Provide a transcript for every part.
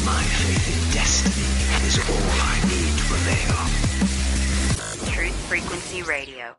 My faith in destiny is all I need to prevail. Truth Frequency Radio.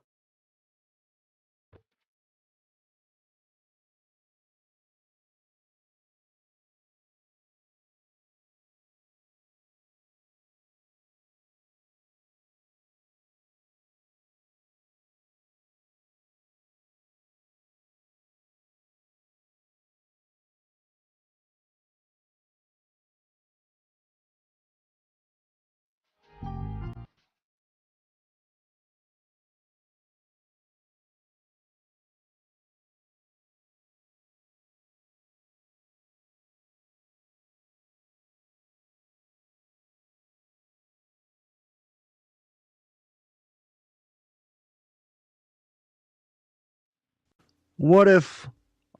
What if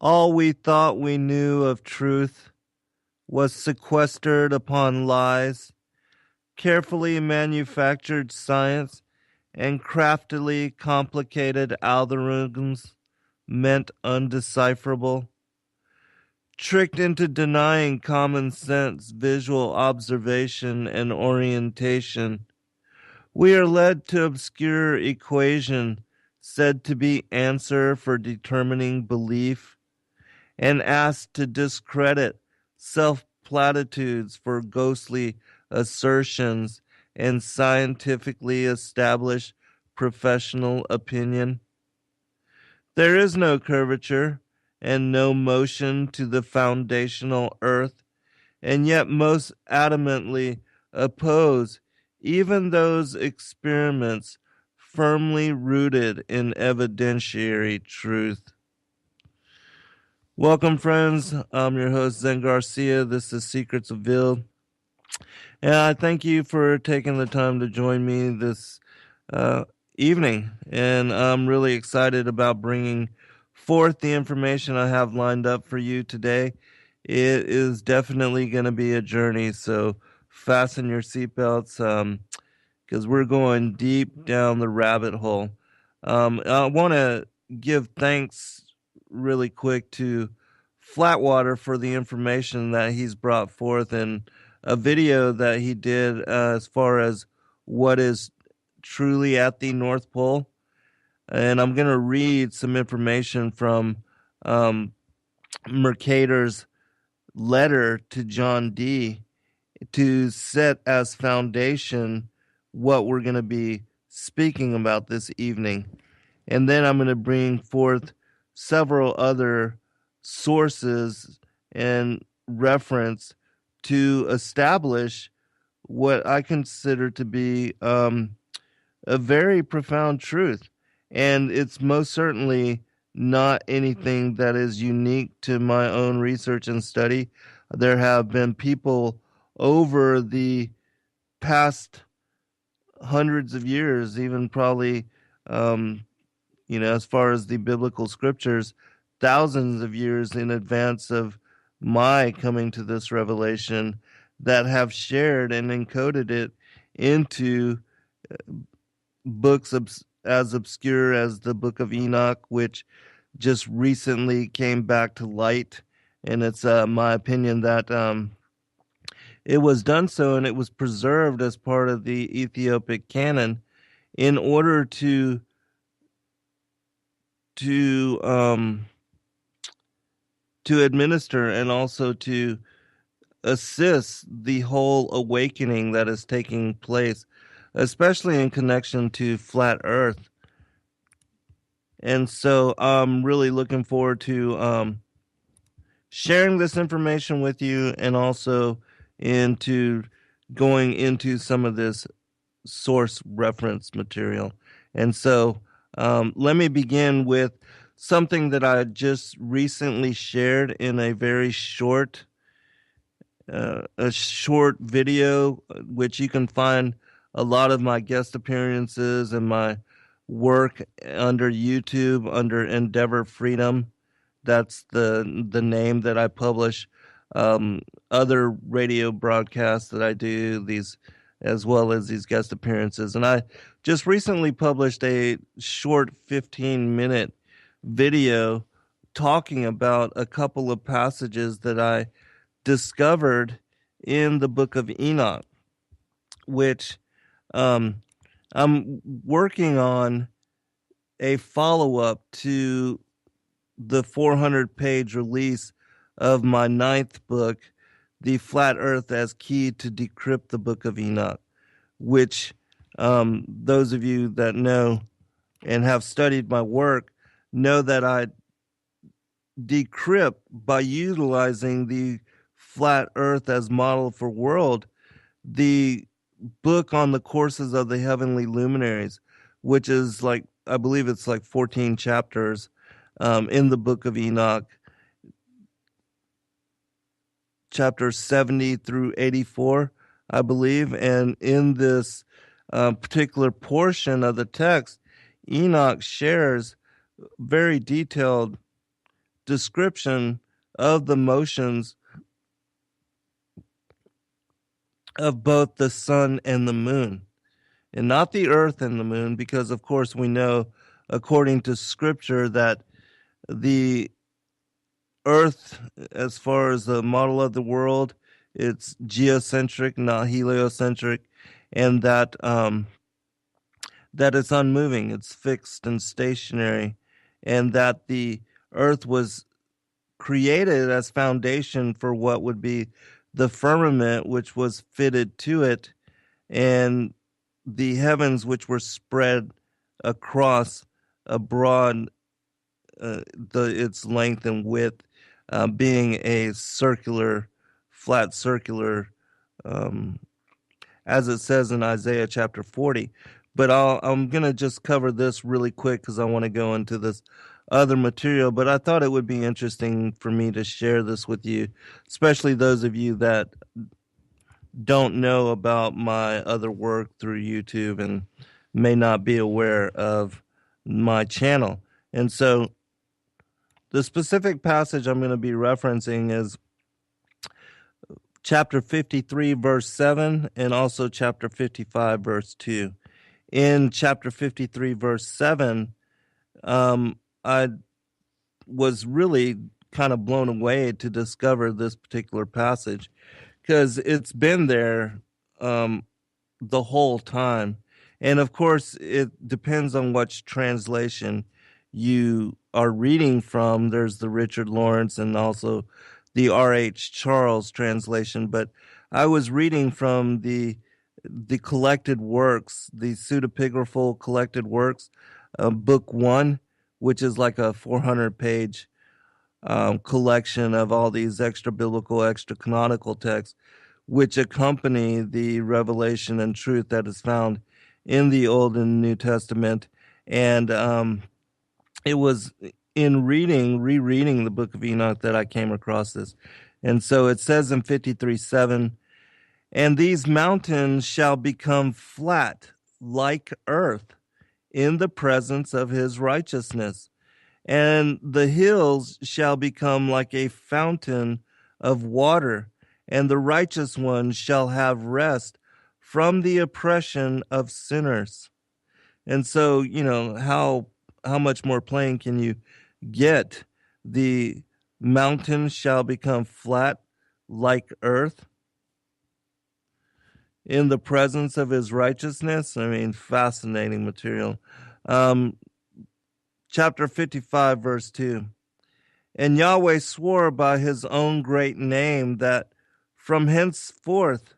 all we thought we knew of truth was sequestered upon lies, carefully manufactured science, and craftily complicated algorithms meant undecipherable, tricked into denying common sense, visual observation, and orientation? We are led to obscure equation said to be answer for determining belief, and asked to discredit self-platitudes for ghostly assertions and scientifically established professional opinion. There is no curvature and no motion to the foundational earth, and yet most adamantly oppose even those experiments firmly rooted in evidentiary truth. Welcome, friends. I'm your host, Zen Garcia. This is Secrets Revealed. And I thank you for taking the time to join me this evening. And I'm really excited about bringing forth the information I have lined up for you today. It is definitely going to be a journey, so fasten your seatbelts because we're going deep down the rabbit hole. I want to give thanks really quick to Flatwater for the information that he's brought forth in a video that he did as far as what is truly at the North Pole. And I'm going to read some information from Mercator's letter to John Dee to set as foundation what we're going to be speaking about this evening. And then I'm going to bring forth several other sources and reference to establish what I consider to be a very profound truth. And it's most certainly not anything that is unique to my own research and study. There have been people over the past hundreds of years, even probably, as far as the biblical scriptures, thousands of years in advance of my coming to this revelation, that have shared and encoded it into books as obscure as the Book of Enoch, which just recently came back to light. And it's my opinion that it was done so, and it was preserved as part of the Ethiopic canon in order to administer and also to assist the whole awakening that is taking place, especially in connection to flat Earth. And so I'm really looking forward to sharing this information with you, and also into going into some of this source reference material. And so let me begin with something that I just recently shared in a very short video, which you can find a lot of my guest appearances and my work under YouTube under Endeavor Freedom. That's the name that I publish other radio broadcasts that I do, these as well as these guest appearances. And I just recently published a short 15-minute video talking about a couple of passages that I discovered in the book of Enoch, which um, I'm working on a follow-up to the 400-page release of my ninth book, The Flat Earth as Key to Decrypt the Book of Enoch, which those of you that know and have studied my work know that I decrypt by utilizing the flat earth as model for world, the book on the courses of the heavenly luminaries, which is like, I believe it's like 14 chapters in the book of Enoch, chapters 70 through 84, I believe. And in this particular portion of the text, Enoch shares very detailed description of the motions of both the sun and the moon, and not the earth and the moon, because of course we know, according to scripture, that the earth, as far as the model of the world, it's geocentric, not heliocentric, and that that it's unmoving, it's fixed and stationary, and that the earth was created as foundation for what would be the firmament, which was fitted to it, and the heavens, which were spread across a broad, its length and width, being a circular, flat circular, as it says in Isaiah chapter 40. But I'm going to just cover this really quick because I want to go into this other material. But I thought it would be interesting for me to share this with you, especially those of you that don't know about my other work through YouTube and may not be aware of my channel. And so the specific passage I'm going to be referencing is chapter 53, verse 7, and also chapter 55, verse 2. In chapter 53, verse 7, I was really kind of blown away to discover this particular passage because it's been there the whole time. And of course, it depends on which translation you are reading from. There's the Richard Lawrence and also the R.H. Charles translation. But I was reading from the collected works, the pseudepigraphal collected works, book 1, which is like a 400-page collection of all these extra biblical, extra canonical texts, which accompany the revelation and truth that is found in the Old and New Testament. And it was in rereading the book of Enoch that I came across this. And so it says in 53:7, and these mountains shall become flat like earth in the presence of his righteousness, and the hills shall become like a fountain of water, and the righteous one shall have rest from the oppression of sinners. And so, you know, how much more plain can you get? The mountains shall become flat like earth in the presence of his righteousness. I mean, fascinating material. Chapter 55, verse 2. And Yahweh swore by his own great name that from henceforth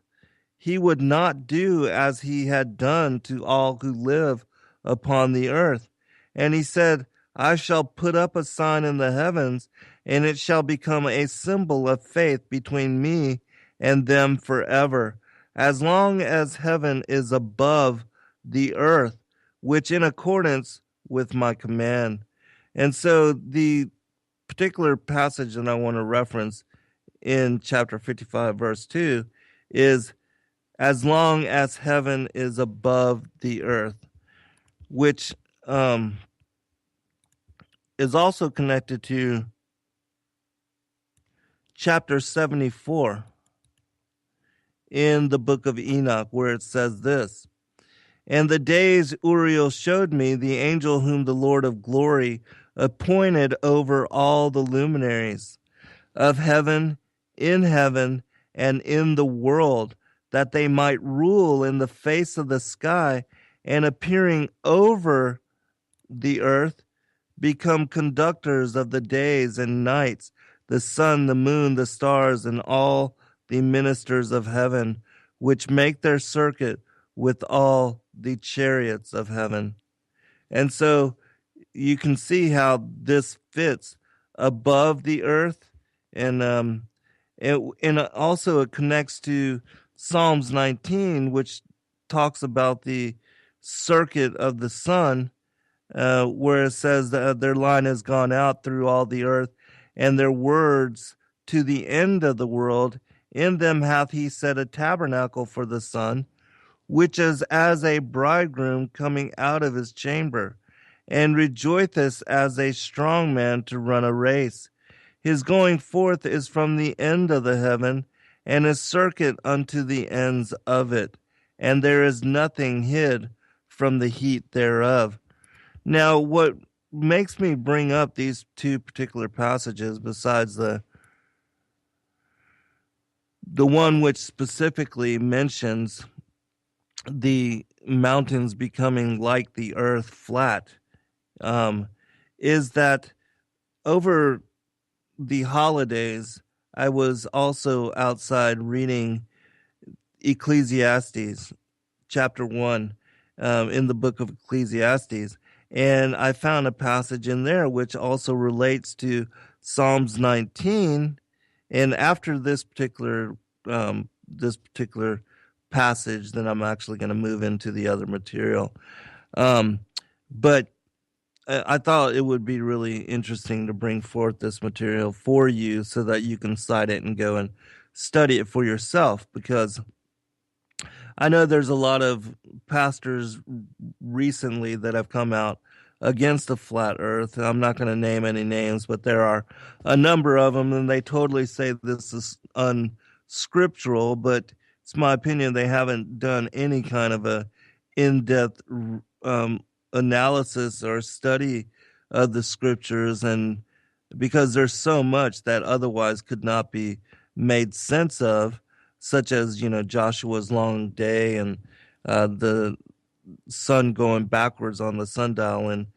he would not do as he had done to all who live upon the earth. And he said, I shall put up a sign in the heavens, and it shall become a symbol of faith between me and them forever, as long as heaven is above the earth, which in accordance with my command. And so the particular passage that I want to reference in chapter 55, verse 2 is, as long as heaven is above the earth, which is also connected to chapter 74 in the book of Enoch, where it says this, and the days Uriel showed me, the angel whom the Lord of glory appointed over all the luminaries of heaven, and in the world, that they might rule in the face of the sky, and appearing over the earth, become conductors of the days and nights, the sun, the moon, the stars, and all the ministers of heaven, which make their circuit with all the chariots of heaven. And so you can see how this fits above the earth, and also it connects to Psalms 19, which talks about the circuit of the sun, where it says that their line has gone out through all the earth, and their words to the end of the world. In them hath he set a tabernacle for the sun, which is as a bridegroom coming out of his chamber, and rejoiceth as a strong man to run a race. His going forth is from the end of the heaven, and his circuit unto the ends of it, and there is nothing hid from the heat thereof. Now, what makes me bring up these two particular passages, besides the one which specifically mentions the mountains becoming like the earth flat, is that over the holidays, I was also outside reading Ecclesiastes, chapter 1, in the book of Ecclesiastes. And I found a passage in there which also relates to Psalms 19. And after this particular passage, then I'm actually going to move into the other material. But I thought it would be really interesting to bring forth this material for you so that you can cite it and go and study it for yourself, because I know there's a lot of pastors recently that have come out against the flat earth. I'm not going to name any names, but there are a number of them, and they totally say this is unscriptural, but it's my opinion they haven't done any kind of a in-depth analysis or study of the scriptures, and because there's so much that otherwise could not be made sense of, such as, Joshua's long day and the sun going backwards on the sundial in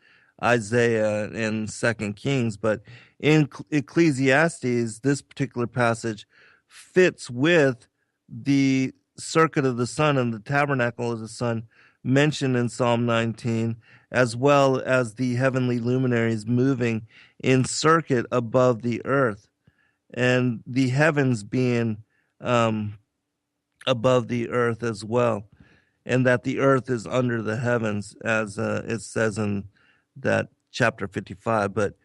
Isaiah and Second Kings. But in Ecclesiastes, this particular passage fits with the circuit of the sun and the tabernacle of the sun mentioned in Psalm 19, as well as the heavenly luminaries moving in circuit above the earth, and the heavens being above the earth as well, and that the earth is under the heavens, as it says in that chapter 55. But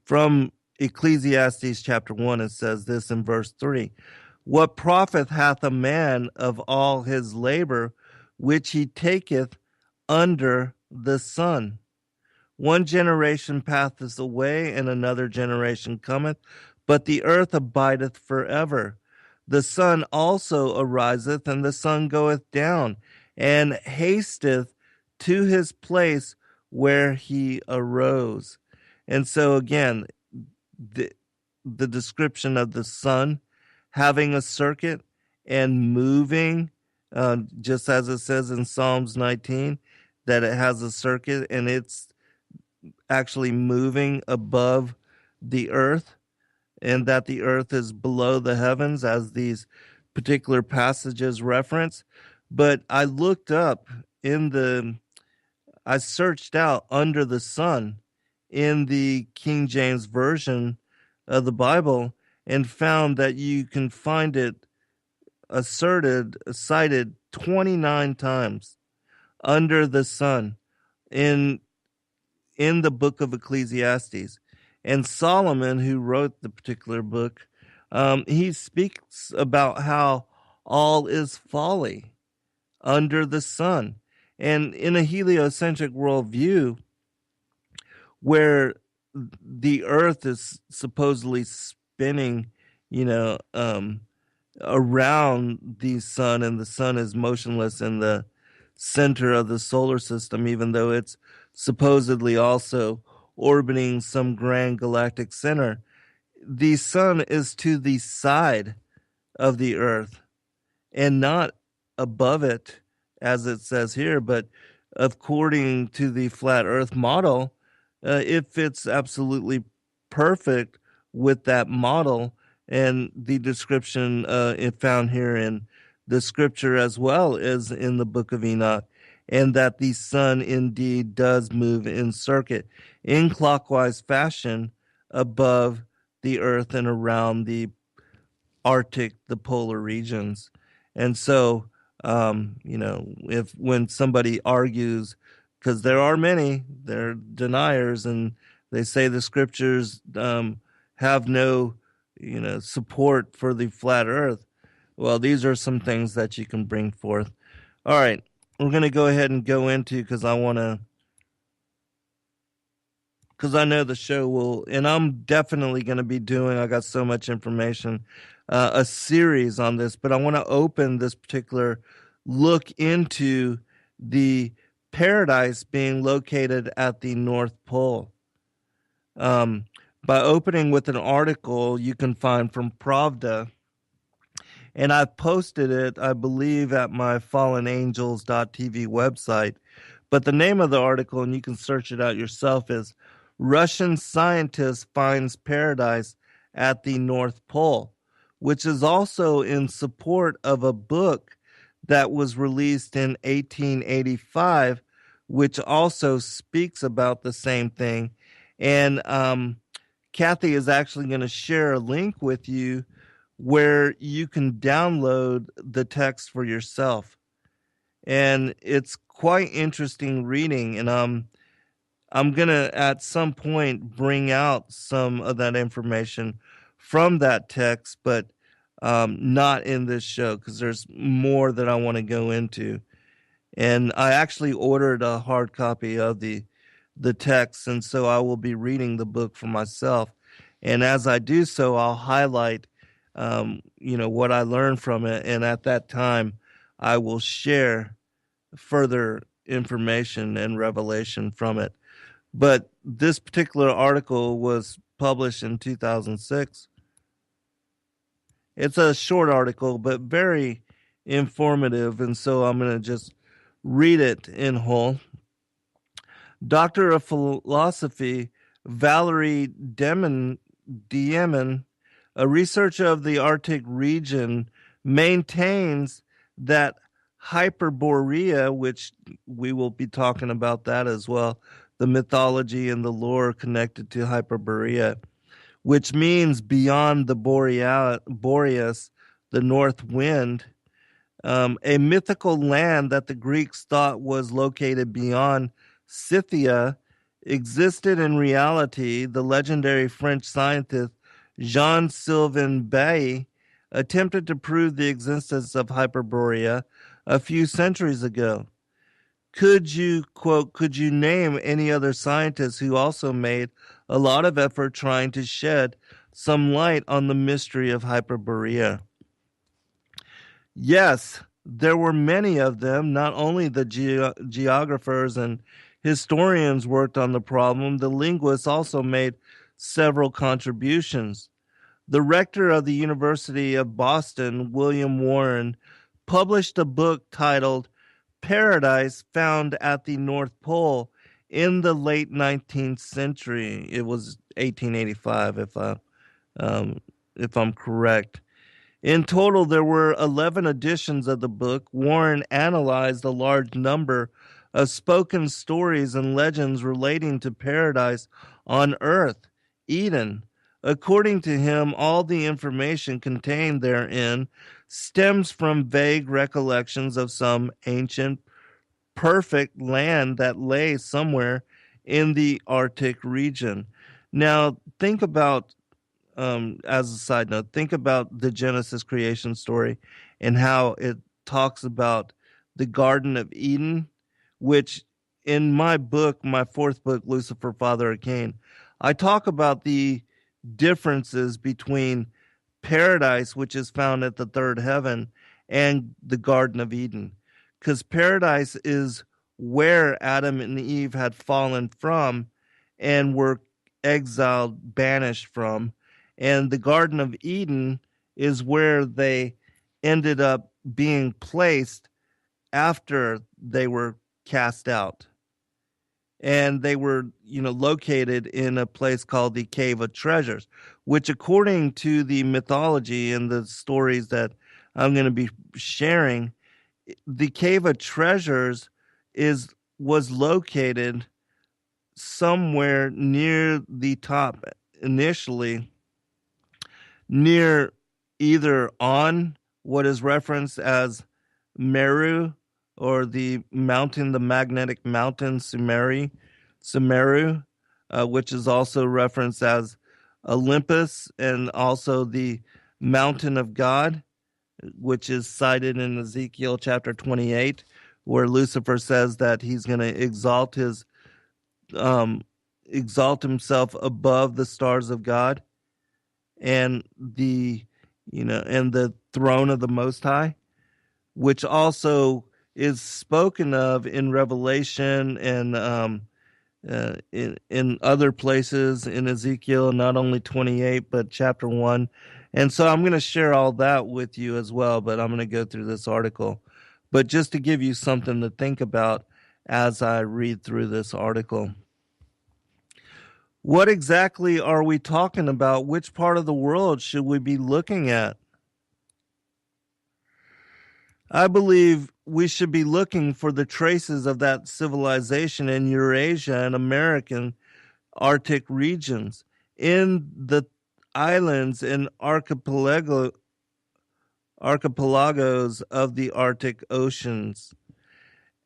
from Ecclesiastes chapter 1, it says this in verse 3: What profit hath a man of all his labor which he taketh under the sun? One generation passeth away, and another generation cometh, but the earth abideth forever. The sun also ariseth, and the sun goeth down, and hasteth to his place where he arose. And so again, the description of the sun having a circuit and moving, just as it says in Psalms 19, that it has a circuit and it's actually moving above the earth, and that the earth is below the heavens, as these particular passages reference. But I looked up I searched out under the sun in the King James Version of the Bible, and found that you can find it cited 29 times under the sun in the book of Ecclesiastes. And Solomon, who wrote the particular book, he speaks about how all is folly under the sun. And in a heliocentric worldview, where the earth is supposedly spinning, around the sun, and the sun is motionless in the center of the solar system, even though it's supposedly also orbiting some grand galactic center. The sun is to the side of the earth and not above it, as it says here, but according to the flat earth model, it fits absolutely perfect with that model and the description it found here in the scripture as well as in the book of Enoch, and that the sun indeed does move in circuit in clockwise fashion above the earth and around the Arctic, the polar regions. And so, if when somebody argues, because there are many, they're deniers, and they say the scriptures have no, support for the flat earth. Well, these are some things that you can bring forth. All right, we're going to go ahead and go into, because I know the show will, and I'm definitely going to be doing, I got so much information, a series on this, but I want to open this particular look into the paradise being located at the North Pole. By opening with an article you can find from Pravda, and I've posted it, I believe, at my fallenangels.tv website. But the name of the article, and you can search it out yourself, is Russian Scientist Finds Paradise at the North Pole, which is also in support of a book that was released in 1885, which also speaks about the same thing. And Kathy is actually going to share a link with you where you can download the text for yourself. And it's quite interesting reading. And I'm going to, at some point, bring out some of that information from that text, but not in this show, because there's more that I want to go into. And I actually ordered a hard copy of the text, and so I will be reading the book for myself. And as I do so, I'll highlight what I learned from it, and at that time I will share further information and revelation from it. But this particular article was published in 2006. It's a short article, but very informative, and so I'm going to just read it in whole. Doctor of Philosophy Valerie Diemen, a researcher of the Arctic region, maintains that Hyperborea, which we will be talking about that as well, the mythology and the lore connected to Hyperborea, which means beyond the Boreas, the north wind, a mythical land that the Greeks thought was located beyond Scythia, existed in reality. The legendary French scientist Jean-Sylvain Bailly attempted to prove the existence of Hyperborea a few centuries ago. Could you name any other scientists who also made a lot of effort trying to shed some light on the mystery of Hyperborea? Yes, there were many of them. Not only the geographers and historians worked on the problem, the linguists also made several contributions. The rector of the University of Boston, William Warren, published a book titled Paradise Found at the North Pole in the late 19th century. It was 1885, if I'm correct. In total, there were 11 editions of the book. Warren analyzed a large number of spoken stories and legends relating to paradise on earth, Eden. According to him, all the information contained therein stems from vague recollections of some ancient, perfect land that lay somewhere in the Arctic region. Now, think about, as a side note, think about the Genesis creation story and how it talks about the Garden of Eden, which in my book, my fourth book, Lucifer, Father of Cain, I talk about the differences between paradise, which is found at the third heaven, and the Garden of Eden. Because paradise is where Adam and Eve had fallen from, and were exiled, banished from. And the Garden of Eden is where they ended up being placed after they were cast out. And they were, located in a place called the Cave of Treasures, which, according to the mythology and the stories that I'm going to be sharing, the Cave of Treasures is was located somewhere near the top initially, near either on what is referenced as Meru, or the magnetic mountain Sumeru, which is also referenced as Olympus, and also the mountain of God, which is cited in Ezekiel chapter 28, where Lucifer says that he's going to um, exalt himself above the stars of God, and the throne of the Most High, which also is spoken of in Revelation, and in other places in Ezekiel, not only 28 but chapter 1. And so I'm going to share all that with you as well, but I'm going to go through this article. But just to give you something to think about as I read through this article. What exactly are we talking about? Which part of the world should we be looking at? I believe we should be looking for the traces of that civilization in Eurasia and American Arctic regions, in the islands and archipelagos of the Arctic oceans.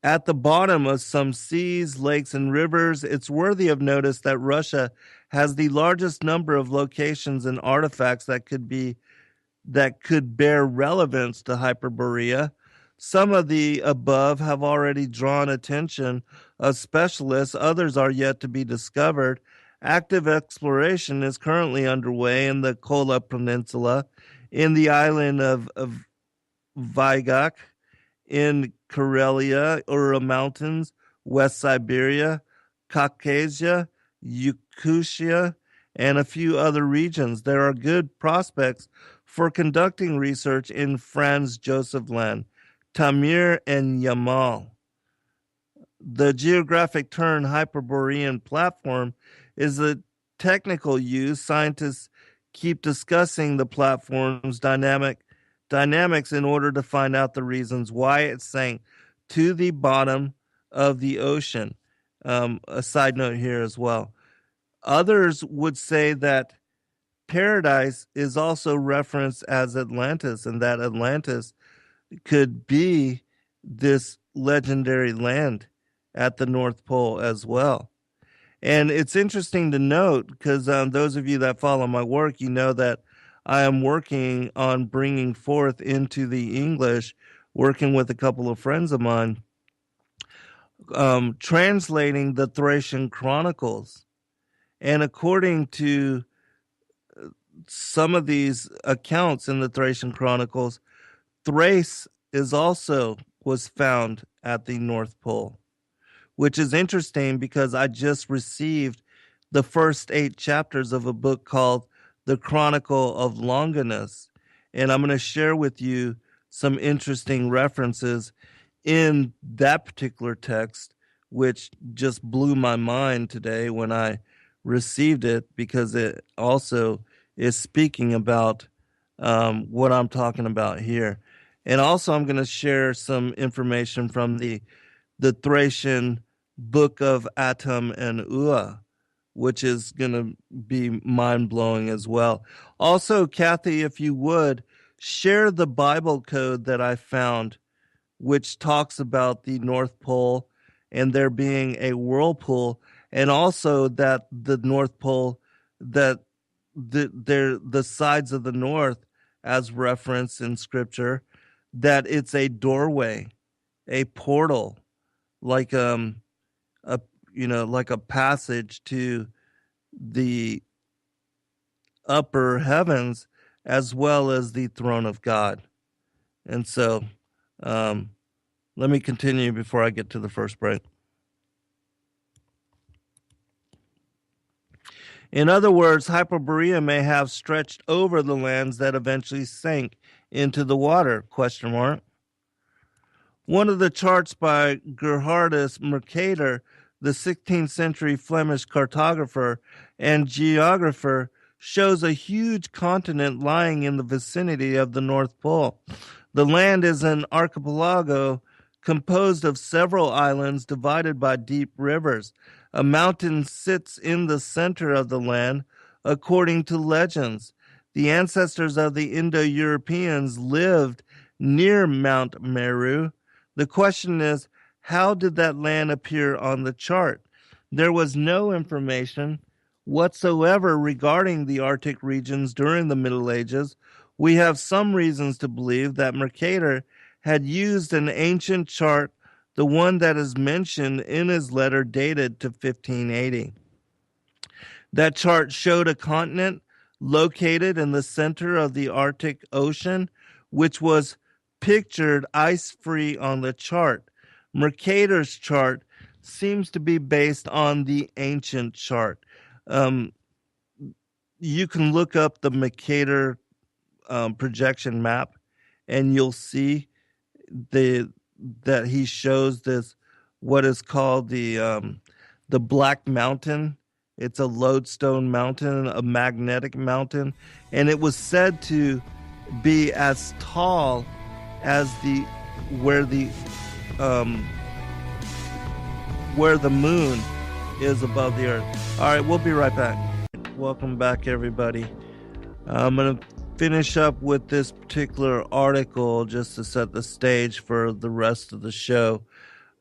At the bottom of some seas, lakes, and rivers, it's worthy of notice that Russia has the largest number of locations and artifacts that could bear relevance to Hyperborea. Some of the above have already drawn attention of specialists, others are yet to be discovered. Active exploration is currently underway in the Kola Peninsula, in the island of Vygok, in Karelia, Ural Mountains, West Siberia, Caucasia, Yakutia, and a few other regions. There are good prospects for conducting research in Franz Josef Land, Tamir, and Yamal. The geographic term Hyperborean platform is a technical use. Scientists keep discussing the platform's dynamics in order to find out the reasons why it sank to the bottom of the ocean. A side note here as well. Others would say that Paradise is also referenced as Atlantis, and that Atlantis could be this legendary land at the North Pole as well. And it's interesting to note, because those of you that follow my work, you know that I am working on bringing forth into the English, working with a couple of friends of mine, translating the Thracian Chronicles. And according to some of these accounts in the Thracian Chronicles, Thrace was found at the North Pole, which is interesting because I just received the first 8 chapters of a book called The Chronicle of Longinus, and I'm going to share with you some interesting references in that particular text, which just blew my mind today when I received it, because it also is speaking about what I'm talking about here. And also, I'm going to share some information from the Thracian Book of Atum and Ua, which is going to be mind-blowing as well. Also, Kathy, if you would, share the Bible code that I found, which talks about the North Pole and there being a whirlpool, and also that the North Pole, that the sides of the north, as referenced in Scripture, that it's a doorway, a portal, like a like a passage to the upper heavens, as well as the throne of God. And so let me continue before I get to the first break. In other words, Hyperborea may have stretched over the lands that eventually sank into the water, question mark. One of the charts by Gerhardus Mercator, the 16th century Flemish cartographer and geographer, shows a huge continent lying in the vicinity of the North Pole. The land is an archipelago composed of several islands divided by deep rivers. A mountain sits in the center of the land, according to legends. The ancestors of the Indo-Europeans lived near Mount Meru. The question is, how did that land appear on the chart? There was no information whatsoever regarding the Arctic regions during the Middle Ages. We have some reasons to believe that Mercator had used an ancient chart, the one that is mentioned in his letter dated to 1580. That chart showed a continent located in the center of the Arctic Ocean, which was pictured ice-free on the chart. Mercator's chart seems to be based on the ancient chart. You can look up the Mercator projection map, and you'll see that he shows this what is called the Black Mountain. It's a lodestone mountain, a magnetic mountain, and it was said to be as tall as where the moon is above the earth. All right, we'll be right back. Welcome back, everybody. I'm going to finish up with this particular article just to set the stage for the rest of the show.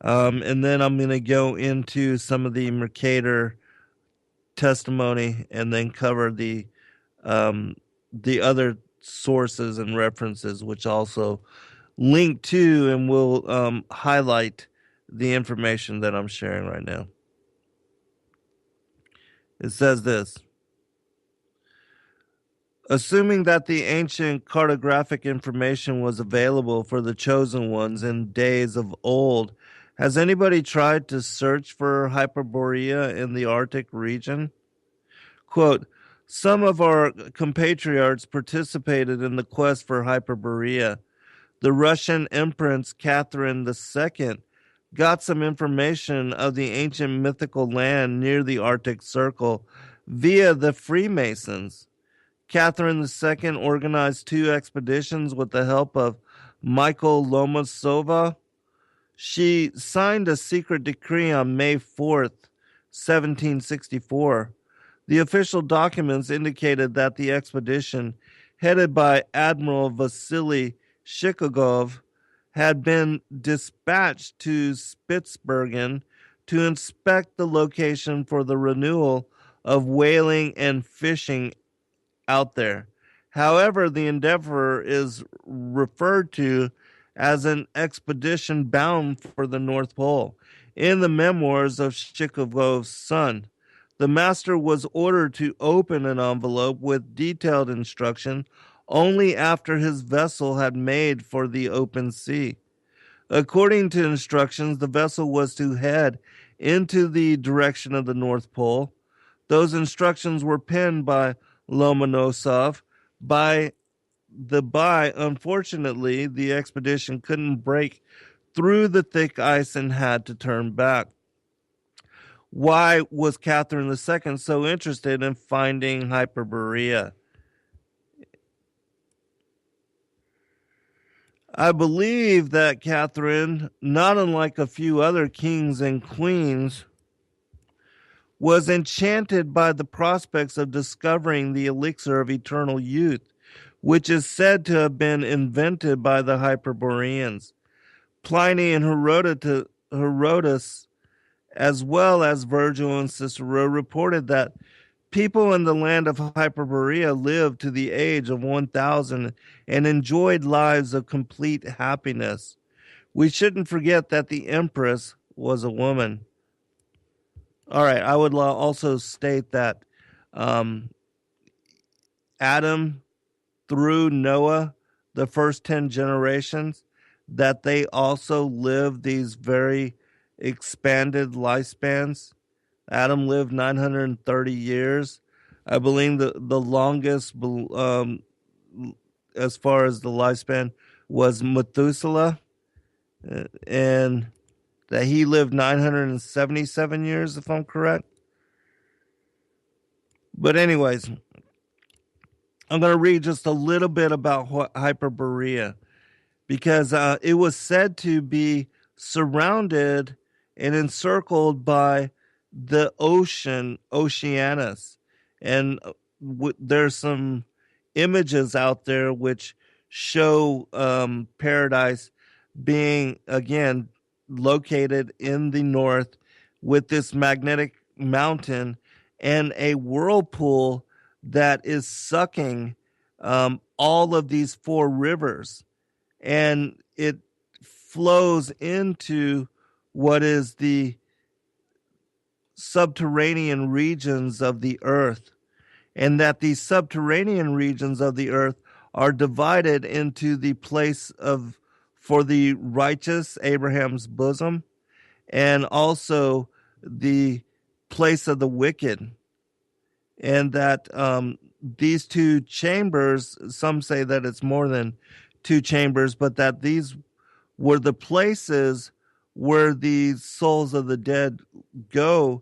And then I'm going to go into some of the Mercator testimony and then cover the other sources and references, which also link to and will highlight the information that I'm sharing right now. It says this: assuming that the ancient cartographic information was available for the chosen ones in days of old, has anybody tried to search for Hyperborea in the Arctic region? Quote, some of our compatriots participated in the quest for Hyperborea. The Russian Empress Catherine II got some information of the ancient mythical land near the Arctic Circle via the Freemasons. Catherine II organized 2 expeditions with the help of Michael Lomonosov. She signed a secret decree on May 4th, 1764. The official documents indicated that the expedition, headed by Admiral Vasily Shikogov, had been dispatched to Spitsbergen to inspect the location for the renewal of whaling and fishing out there. However, the endeavor is referred to as an expedition bound for the North Pole in the memoirs of Shikogov's son. The master was ordered to open an envelope with detailed instruction only after his vessel had made for the open sea. According to instructions, the vessel was to head into the direction of the North Pole. Those instructions were penned by Lomonosov. Unfortunately, the expedition couldn't break through the thick ice and had to turn back. Why was Catherine II so interested in finding Hyperborea? I believe that Catherine, not unlike a few other kings and queens, was enchanted by the prospects of discovering the elixir of eternal youth, which is said to have been invented by the Hyperboreans. Pliny and Herodotus, as well as Virgil and Cicero, reported that people in the land of Hyperborea lived to the age of 1,000 and enjoyed lives of complete happiness. We shouldn't forget that the empress was a woman. All right, I would also state that Adam through Noah, the first 10 generations, that they also lived these very expanded lifespans. Adam lived 930 years. I believe the longest, as far as the lifespan, was Methuselah, and that he lived 977 years, if I'm correct. But anyways, I'm going to read just a little bit about Hyperborea, because it was said to be surrounded and encircled by the ocean, Oceanus. And there's some images out there which show paradise being, again, located in the north with this magnetic mountain and a whirlpool that is sucking all of these four rivers, and it flows into what is the subterranean regions of the earth, and that these subterranean regions of the earth are divided into the place of for the righteous, Abraham's bosom, and also the place of the wicked. And that these two chambers, some say that it's more than two chambers, but that these were the places where the souls of the dead go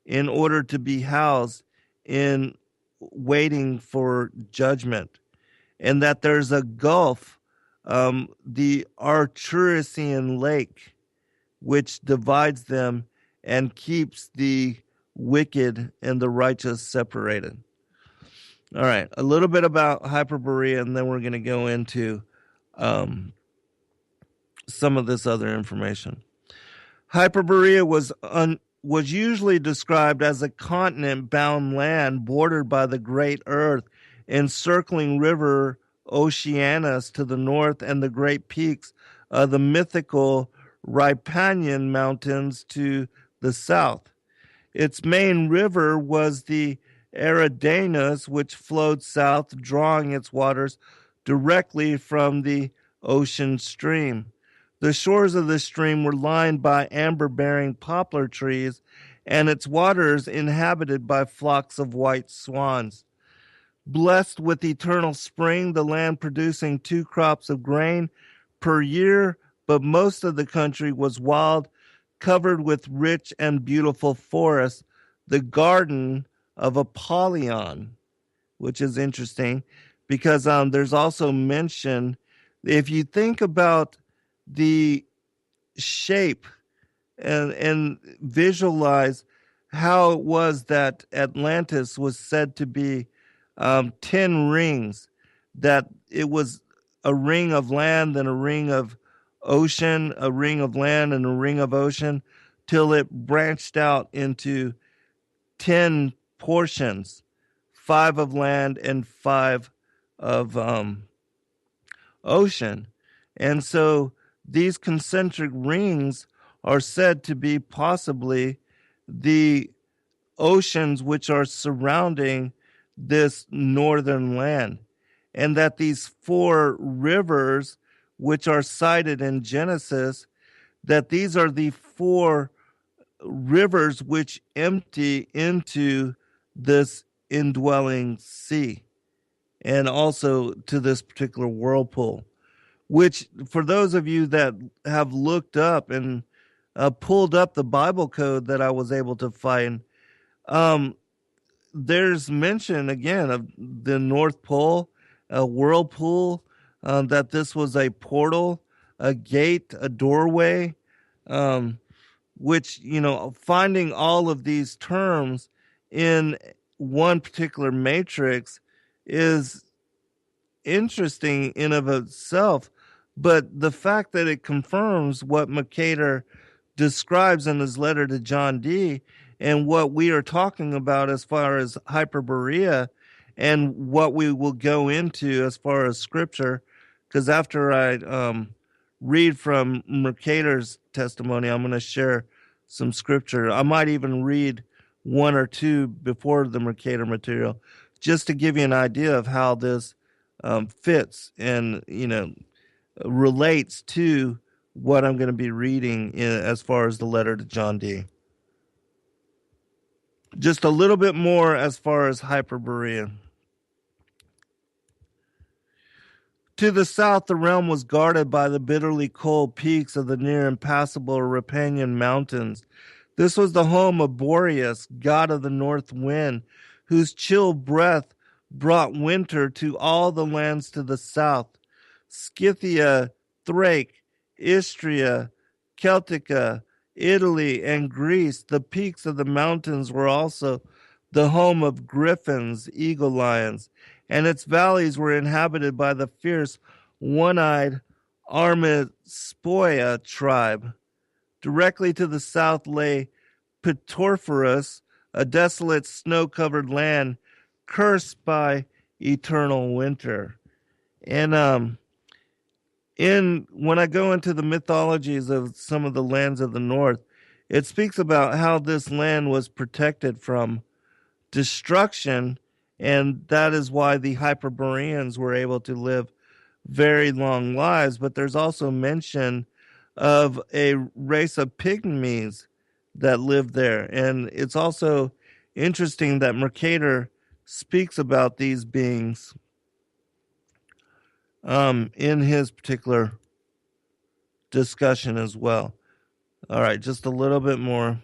in order to be housed in waiting for judgment. And that there's a gulf, the Arturian lake, which divides them and keeps the wicked and the righteous separated. All right, a little bit about Hyperborea, and then we're going to go into some of this other information. Hyperborea was usually described as a continent-bound land bordered by the great earth, encircling river Oceanus to the north and the great peaks of the mythical Riparian Mountains to the south. Its main river was the Eridanus, which flowed south, drawing its waters directly from the ocean stream. The shores of the stream were lined by amber-bearing poplar trees, and its waters inhabited by flocks of white swans. Blessed with eternal spring, the land producing 2 crops of grain per year, but most of the country was wild, covered with rich and beautiful forests, the garden of Apollyon, which is interesting because there's also mention, if you think about the shape and visualize how it was that Atlantis was said to be 10 rings, that it was a ring of land and a ring of ocean, a ring of land and a ring of ocean, till it branched out into 10 portions, 5 of land and 5 of ocean. And so these concentric rings are said to be possibly the oceans which are surrounding this northern land, and that these 4 rivers which are cited in Genesis, that these are the 4 rivers which empty into this indwelling sea and also to this particular whirlpool, which, for those of you that have looked up and pulled up the Bible code that I was able to find, there's mention again of the North Pole, a whirlpool, that this was a portal, a gate, a doorway, which, finding all of these terms in one particular matrix is interesting in of itself. But the fact that it confirms what Mercator describes in his letter to John Dee and what we are talking about as far as Hyperborea and what we will go into as far as scripture, because after I read from Mercator's testimony, I'm going to share some scripture. I might even read 1 or 2 before the Mercator material, just to give you an idea of how this fits and, relates to what I'm going to be reading as far as the letter to John Dee. Just a little bit more as far as Hyperborea. To the south, the realm was guarded by the bitterly cold peaks of the near impassable Riparian Mountains. This was the home of Boreas, god of the north wind, whose chill breath brought winter to all the lands to the south. Scythia, Thrace, Istria, Celtica, Italy, and Greece, the peaks of the mountains were also the home of griffins, eagle lions, and its valleys were inhabited by the fierce, one-eyed Armispoia tribe. Directly to the south lay Pitorphorus, a desolate snow-covered land cursed by eternal winter. And when I go into the mythologies of some of the lands of the north, it speaks about how this land was protected from destruction, and that is why the Hyperboreans were able to live very long lives. But there's also mention of a race of pygmies that lived there, and it's also interesting that Mercator speaks about these beings in his particular discussion as well. All right, just a little bit more.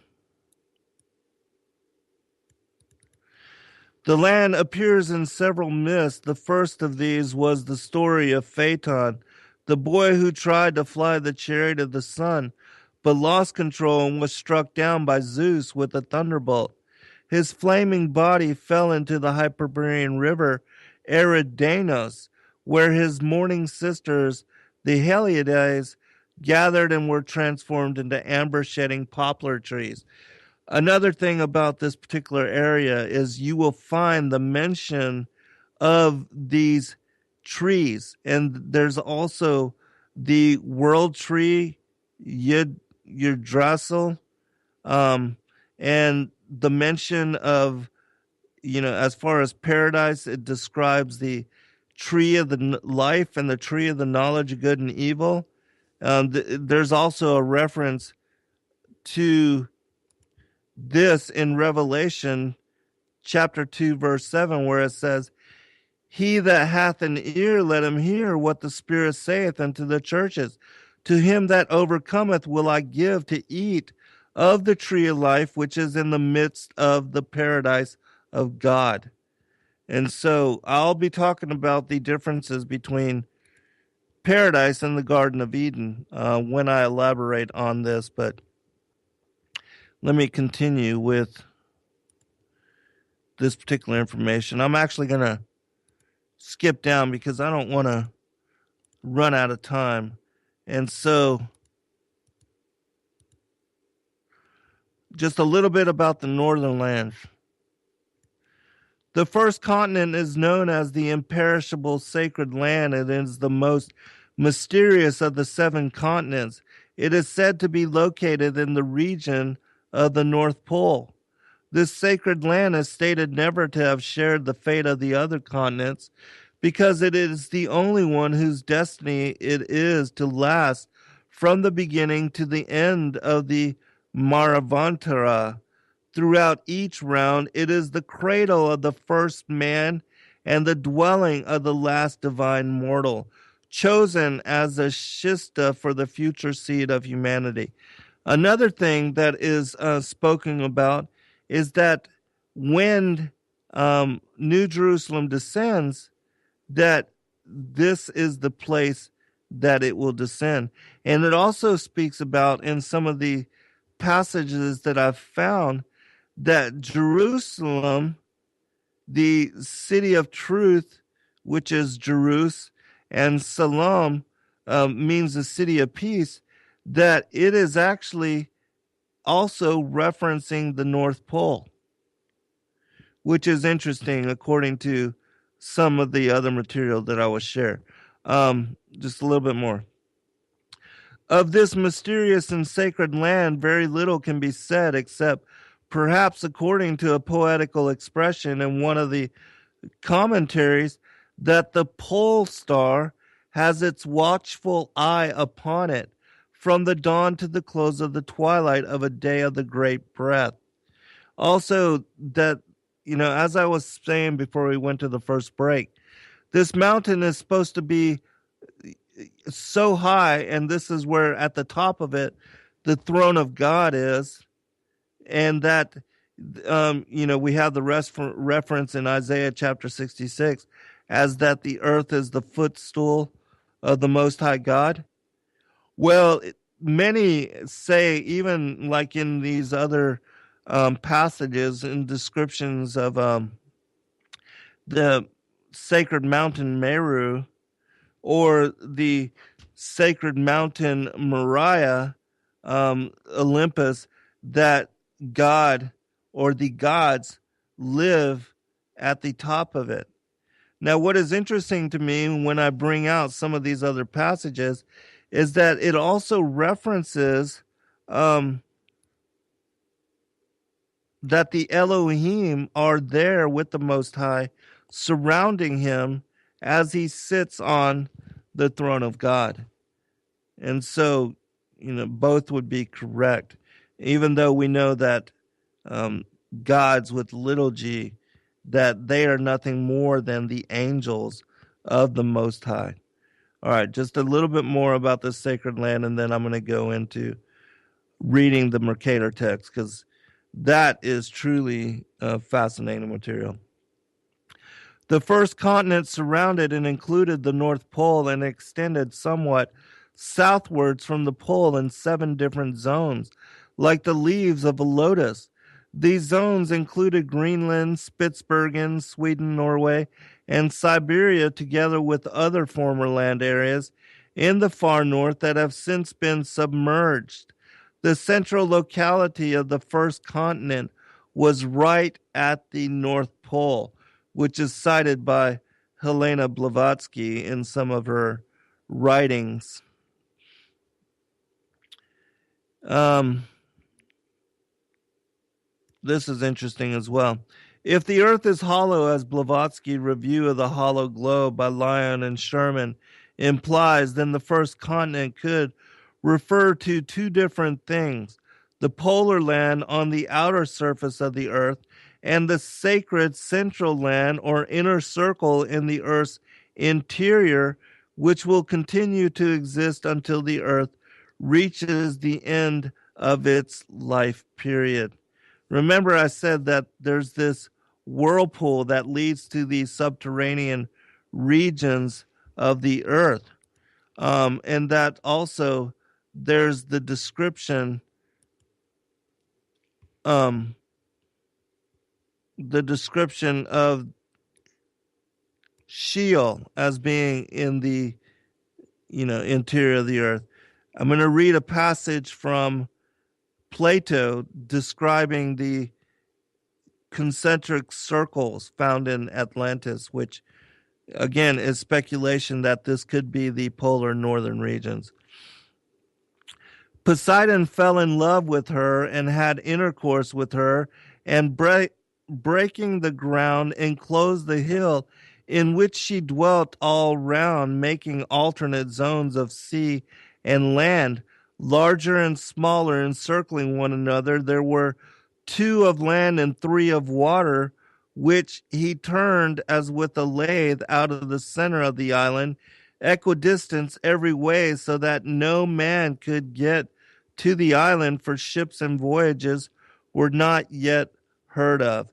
The land appears in several myths. The first of these was the story of Phaeton, the boy who tried to fly the chariot of the sun, but lost control and was struck down by Zeus with a thunderbolt. His flaming body fell into the Hyperborean river Eridanos, where his mourning sisters, the Heliades, gathered and were transformed into amber-shedding poplar trees. Another thing about this particular area is you will find the mention of these trees, and there's also the world tree Yggdrasil, and the mention of, as far as paradise, it describes the tree of the life and the tree of the knowledge of good and evil. There's also a reference to this in Revelation chapter 2, verse 7, where it says, "He that hath an ear, let him hear what the Spirit saith unto the churches. To him that overcometh will I give to eat of the tree of life, which is in the midst of the paradise of God." And so I'll be talking about the differences between paradise and the Garden of Eden when I elaborate on this, but let me continue with this particular information. I'm actually going to skip down because I don't want to run out of time. And so just a little bit about the northern lands. The first continent is known as the imperishable sacred land. It is the most mysterious of the 7 continents. It is said to be located in the region of the North Pole. This sacred land is stated never to have shared the fate of the other continents because it is the only one whose destiny it is to last from the beginning to the end of the Maravantara. Throughout each round, it is the cradle of the first man and the dwelling of the last divine mortal, chosen as a schista for the future seed of humanity. Another thing that is spoken about is that when New Jerusalem descends, that this is the place that it will descend. And it also speaks about in some of the passages that I've found that Jerusalem, the city of truth, which is Jerus, and Salam means the city of peace, that it is actually also referencing the North Pole, which is interesting according to some of the other material that I will share. Just a little bit more. Of this mysterious and sacred land, very little can be said except perhaps according to a poetical expression in one of the commentaries that the pole star has its watchful eye upon it from the dawn to the close of the twilight of a day of the great breath. Also, that, as I was saying before we went to the first break, this mountain is supposed to be so high, and this is where at the top of it, the throne of God is, and that, we have the reference in Isaiah chapter 66 as that the earth is the footstool of the Most High God. Well, many say, even like in these other passages and descriptions of the sacred mountain Meru or the sacred mountain Moriah, Olympus, that God or the gods live at the top of it. Now, what is interesting to me when I bring out some of these other passages is that it also references that the Elohim are there with the Most High, surrounding him as he sits on the throne of God. And so, both would be correct, even though we know that gods with little g, that they are nothing more than the angels of the Most High. All right, just a little bit more about this sacred land, and then I'm going to go into reading the Mercator text, because that is truly fascinating material. The first continent surrounded and included the North Pole and extended somewhat southwards from the pole in 7 different zones, like the leaves of a lotus. These zones included Greenland, Spitsbergen, Sweden, Norway, and Siberia, together with other former land areas in the far north that have since been submerged. The central locality of the first continent was right at the North Pole, which is cited by Helena Blavatsky in some of her writings. This is interesting as well. If the earth is hollow, as Blavatsky review of the hollow globe by Lyon and Sherman implies, then the first continent could refer to 2 different things: the polar land on the outer surface of the earth, and the sacred central land or inner circle in the earth's interior, which will continue to exist until the earth reaches the end of its life period. Remember, I said that there's this whirlpool that leads to the subterranean regions of the earth, and that also there's the description of Sheol as being in the interior of the earth. I'm going to read a passage from Plato describing the concentric circles found in Atlantis, which again is speculation that this could be the polar northern regions. Poseidon fell in love with her and had intercourse with her, and breaking the ground enclosed the hill in which she dwelt all round, making alternate zones of sea and land, larger and smaller, encircling one another. There were 2 of land and 3 of water, which he turned as with a lathe out of the center of the island, equidistant every way, so that no man could get to the island, for ships and voyages were not yet heard of.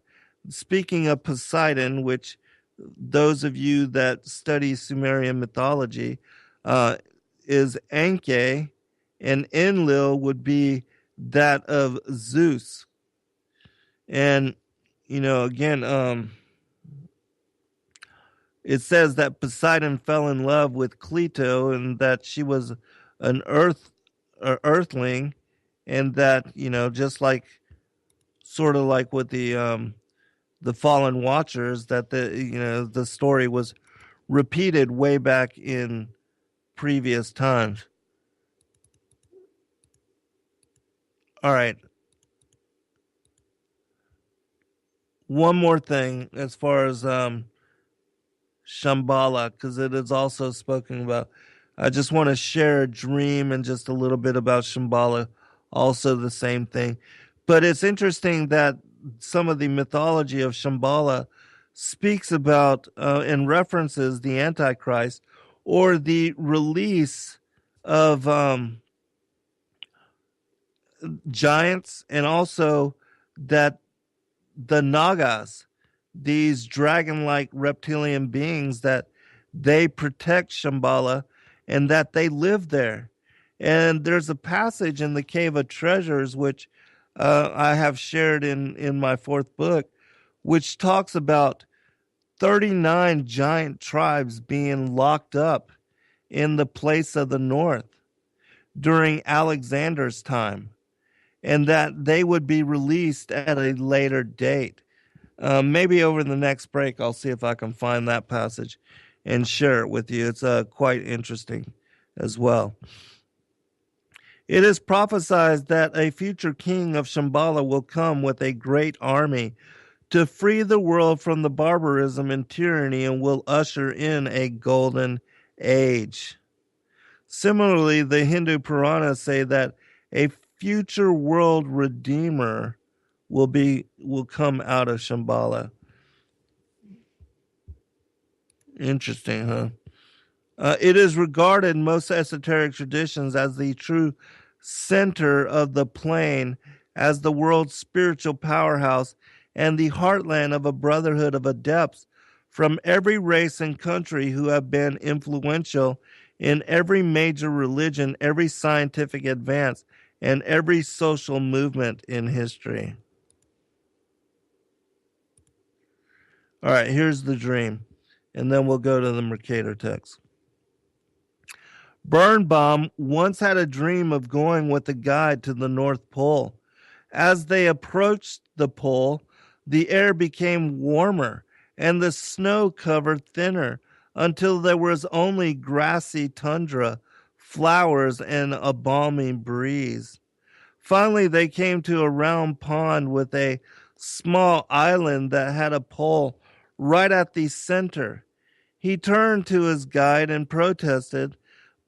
Speaking of Poseidon, which those of you that study Sumerian mythology, is Enki, and Enlil would be that of Zeus. And, again, it says that Poseidon fell in love with Clito, and that she was an earthling, and that, just like, sort of like with the Fallen Watchers, that the story was repeated way back in previous times. All right. One more thing as far as Shambhala, because it is also spoken about. I just want to share a dream and just a little bit about Shambhala, also the same thing. But it's interesting that some of the mythology of Shambhala speaks about and references the Antichrist or the release of giants, and also that the Nagas, these dragon-like reptilian beings, that they protect Shambhala and that they live there. And there's a passage in the Cave of Treasures, which I have shared in my fourth book, which talks about 39 giant tribes being locked up in the place of the north during Alexander's time, and that they would be released at a later date. Maybe over the next break, I'll see if I can find that passage and share it with you. It's quite interesting as well. It is prophesied that a future king of Shambhala will come with a great army to free the world from the barbarism and tyranny, and will usher in a golden age. Similarly, the Hindu Puranas say that a future world redeemer will come out of Shambhala. Interesting, huh? It is regarded in most esoteric traditions as the true center of the plane, as the world's spiritual powerhouse and the heartland of a brotherhood of adepts from every race and country who have been influential in every major religion, every scientific advance, and every social movement in history. All right, here's the dream, and then we'll go to the Mercator text. Birnbaum once had a dream of going with a guide to the North Pole. As they approached the pole, the air became warmer and the snow covered thinner until there was only grassy tundra, flowers, and a balmy breeze. Finally, they came to a round pond with a small island that had a pole right at the center. He turned to his guide and protested,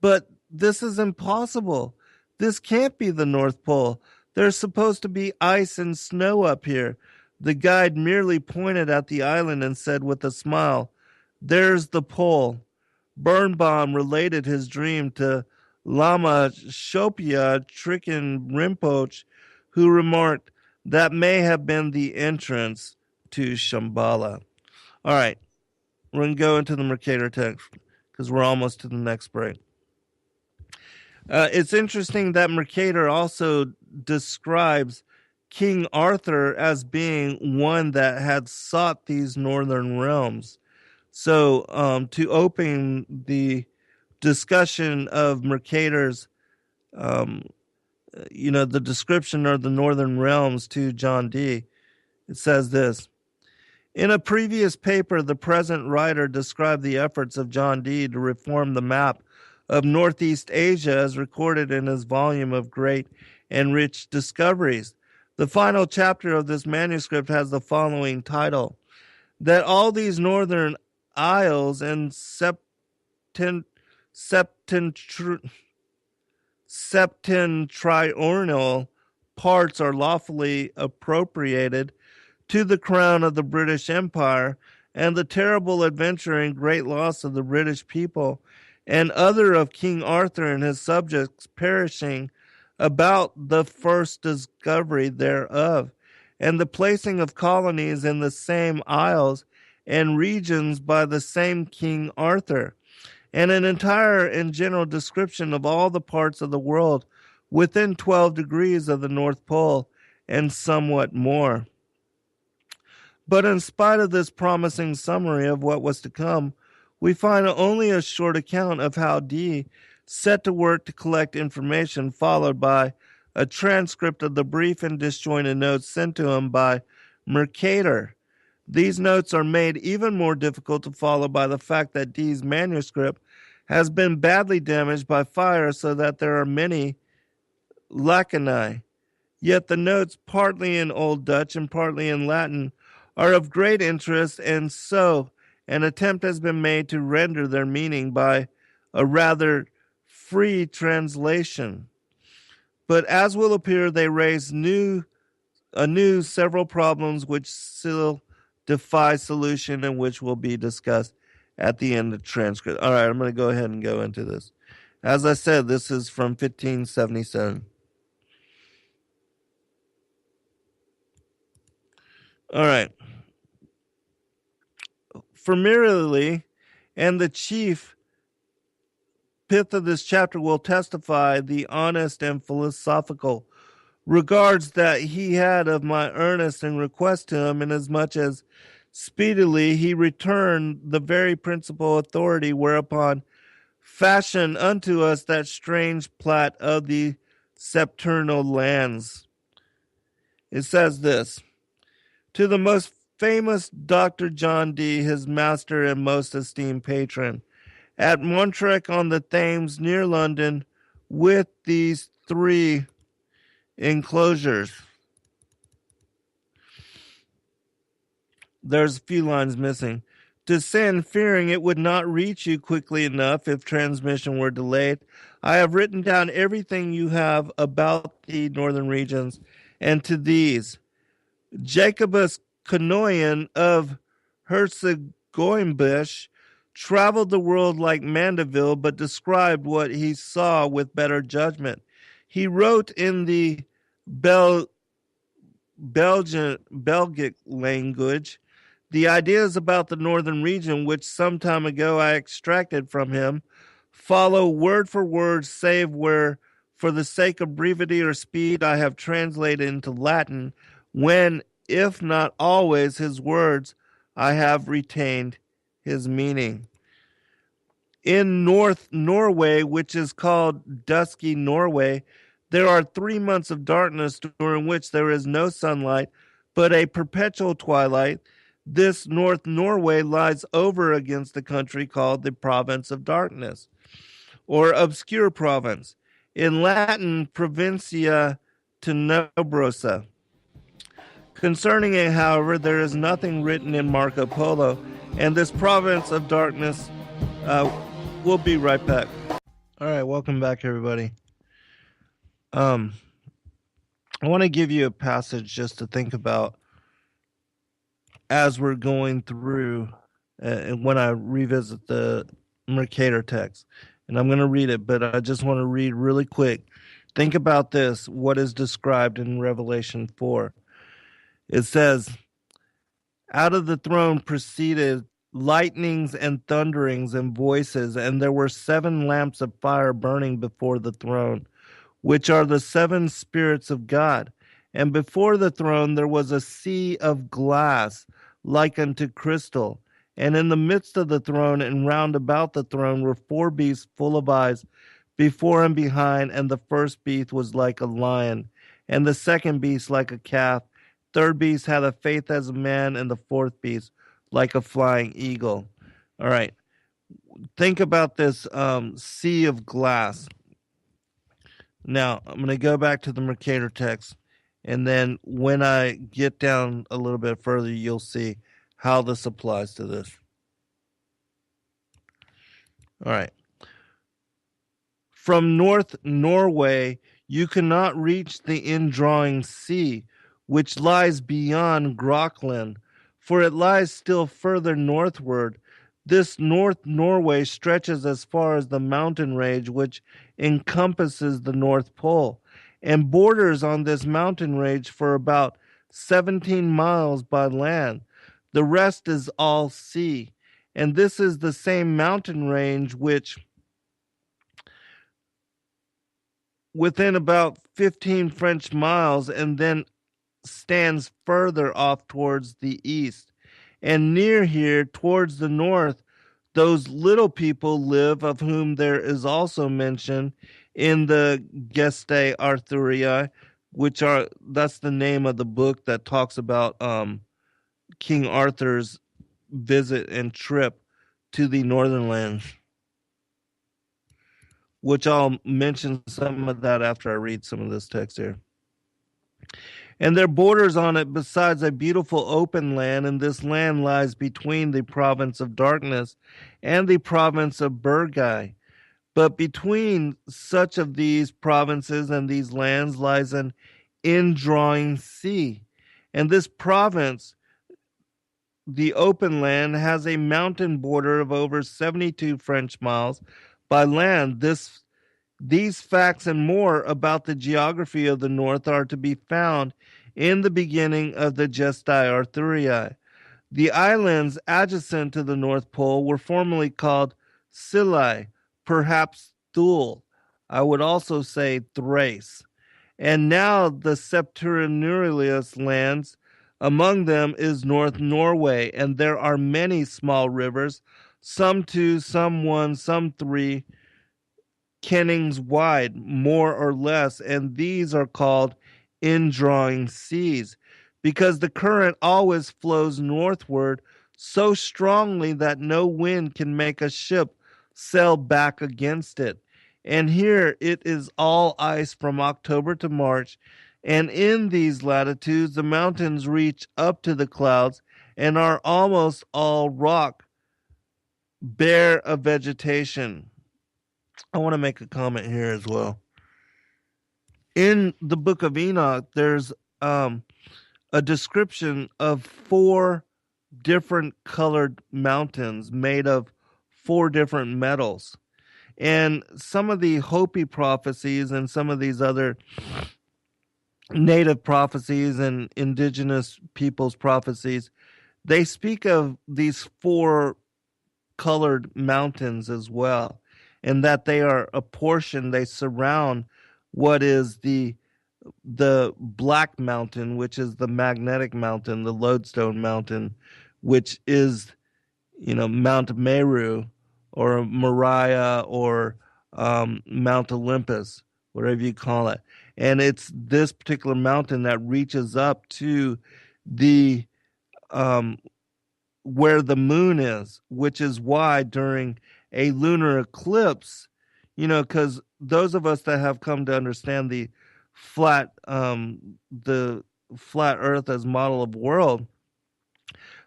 "But this is impossible. This can't be the North Pole. There's supposed to be ice and snow up here." The guide merely pointed at the island and said with a smile, "There's the pole." Birnbaum related his dream to Lama Shopia Trikin Rinpoche, who remarked, "That may have been the entrance to Shambhala." All right, we're going to go into the Mercator text because we're almost to the next break. It's interesting that Mercator also describes King Arthur as being one that had sought these northern realms. So to open the discussion of Mercator's, the description of the northern realms to John Dee, it says this. In a previous paper, the present writer described the efforts of John Dee to reform the map of Northeast Asia as recorded in his volume of Great and Rich Discoveries. The final chapter of this manuscript has the following title: that all these northern isles and septentrional parts are lawfully appropriated to the crown of the British Empire, and the terrible adventure and great loss of the British people and other of King Arthur and his subjects perishing about the first discovery thereof, and the placing of colonies in the same isles and regions by the same King Arthur, and an entire and general description of all the parts of the world within 12 degrees of the North Pole, and somewhat more. But in spite of this promising summary of what was to come, we find only a short account of how Dee set to work to collect information, followed by a transcript of the brief and disjointed notes sent to him by Mercator. These notes are made even more difficult to follow by the fact that Dee's manuscript has been badly damaged by fire, so that there are many lacunae. Yet the notes, partly in Old Dutch and partly in Latin, are of great interest, and so an attempt has been made to render their meaning by a rather free translation. But as will appear, they raise new anew several problems which still defy solution and which will be discussed at the end of the transcript. All right, I'm going to go ahead and go into this. As I said, this is from 1577. All right. Familiarly, and the chief pith of this chapter will testify the honest and philosophical regards that he had of my earnest and request to him, inasmuch as speedily he returned the very principal authority whereupon fashioned unto us that strange plat of the septernal lands. It says this: to the most famous Dr. John Dee, his master and most esteemed patron, at Montrec on the Thames near London, with these 3 enclosures. There's a few lines missing. To send, fearing it would not reach you quickly enough if transmission were delayed, I have written down everything you have about the northern regions, and to these, Jacobus Canoian of Herzegovina traveled the world like Mandeville, but described what he saw with better judgment. He wrote in the Belgic language the ideas about the northern region, which some time ago I extracted from him, follow word for word, save where, for the sake of brevity or speed, I have translated into Latin, when, if not always, his words, I have retained his meaning. In North Norway, which is called dusky Norway, there are 3 months of darkness during which there is no sunlight, but a perpetual twilight. This North Norway lies over against the country called the province of darkness, or obscure province. In Latin, provincia tenebrosa. Concerning it, however, there is nothing written in Marco Polo, and this province of darkness, we'll be right back. All right, welcome back, everybody. I want to give you a passage just to think about as we're going through and when I revisit the Mercator text. And I'm going to read it, but I just want to read really quick. Think about this, what is described in Revelation 4. It says, out of the throne proceeded lightnings and thunderings and voices, and there were 7 lamps of fire burning before the throne, which are the 7 spirits of God. And before the throne there was a sea of glass, like unto crystal. And in the midst of the throne and round about the throne were 4 beasts full of eyes, before and behind. And the first beast was like a lion, and the second beast like a calf. Third beast had a face as a man, and the fourth beast like a flying eagle. All right. Think about this sea of glass. Now, I'm going to go back to the Mercator text, and then when I get down a little bit further, you'll see how this applies to this. All right. From North Norway, you cannot reach the indrawing sea, which lies beyond Grockland, for it lies still further northward. This North Norway stretches as far as the mountain range which encompasses the North Pole, and borders on this mountain range for about 17 miles by land. The rest is all sea, and this is the same mountain range which, within about 15 French miles, and then stands further off towards the east. And near here, towards the north, those little people live, of whom there is also mention in the Gestae Arthuriae, that's the name of the book that talks about King Arthur's visit and trip to the northern lands, which I'll mention some of that after I read some of this text here. And there borders on it besides a beautiful open land, and this land lies between the province of darkness and the province of Burgai. But between such of these provinces and these lands lies an indrawing sea. And this province, the open land, has a mountain border of over 72 French miles by land. These facts and more about the geography of the North are to be found in the beginning of the Gestae Arthuriae. The islands adjacent to the North Pole were formerly called Scilly, perhaps Thule. I would also say Thrace. And now the Septentrionalist lands, among them is North Norway, and there are many small rivers, some two, some one, some three, kennings wide, more or less, and these are called indrawing seas, because the current always flows northward so strongly that no wind can make a ship sail back against it. And here it is all ice from October to March, and in these latitudes the mountains reach up to the clouds and are almost all rock, bare of vegetation. I want to make a comment here as well. In the book of Enoch, there's a description of 4 different colored mountains made of 4 different metals. And some of the Hopi prophecies and some of these other native prophecies and indigenous peoples' prophecies, they speak of these 4 colored mountains as well, and that they are a portion, they surround what is the Black Mountain, which is the magnetic mountain, the lodestone mountain, which is, Mount Meru or Moriah or Mount Olympus, whatever you call it. And it's this particular mountain that reaches up to the where the moon is, which is why during a lunar eclipse, because those of us that have come to understand the flat Earth as model of world,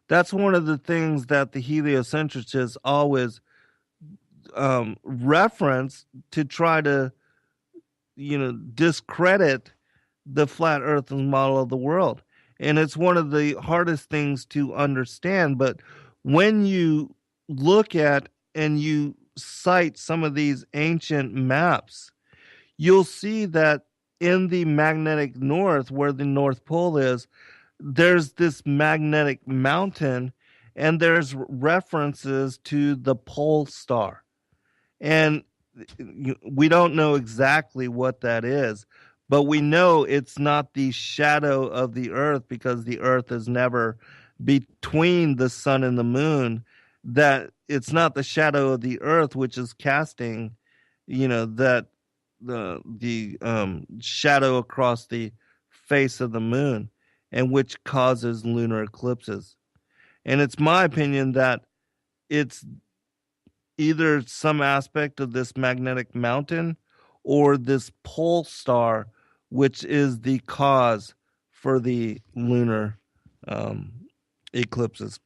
that's one of the things that the heliocentricists always reference to try to discredit the flat Earth as model of the world. And it's one of the hardest things to understand. But when you look at and you cite some of these ancient maps, you'll see that in the magnetic north, where the North Pole is, there's this magnetic mountain, and there's references to the pole star. And we don't know exactly what that is, but we know it's not the shadow of the earth, because the earth is never between the sun and the moon, that it's not the shadow of the earth which is casting, that the shadow across the face of the moon, and which causes lunar eclipses. And it's my opinion that it's either some aspect of this magnetic mountain or this pole star, which is the cause for the lunar eclipses.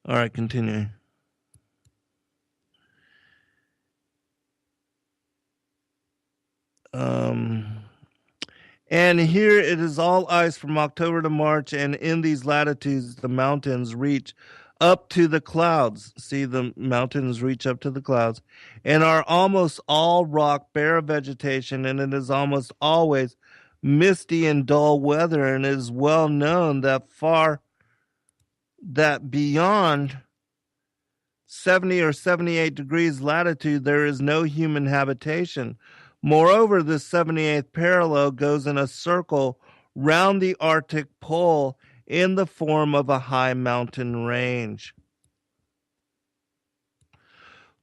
All right, continue. And here it is all ice from October to March, and in these latitudes the mountains reach up to the clouds. See, the mountains reach up to the clouds and are almost all rock, bare of vegetation, and it is almost always misty and dull weather, and it is well known that beyond 70 or 78 degrees latitude there is no human habitation. Moreover, the 78th parallel goes in a circle round the Arctic pole in the form of a high mountain range.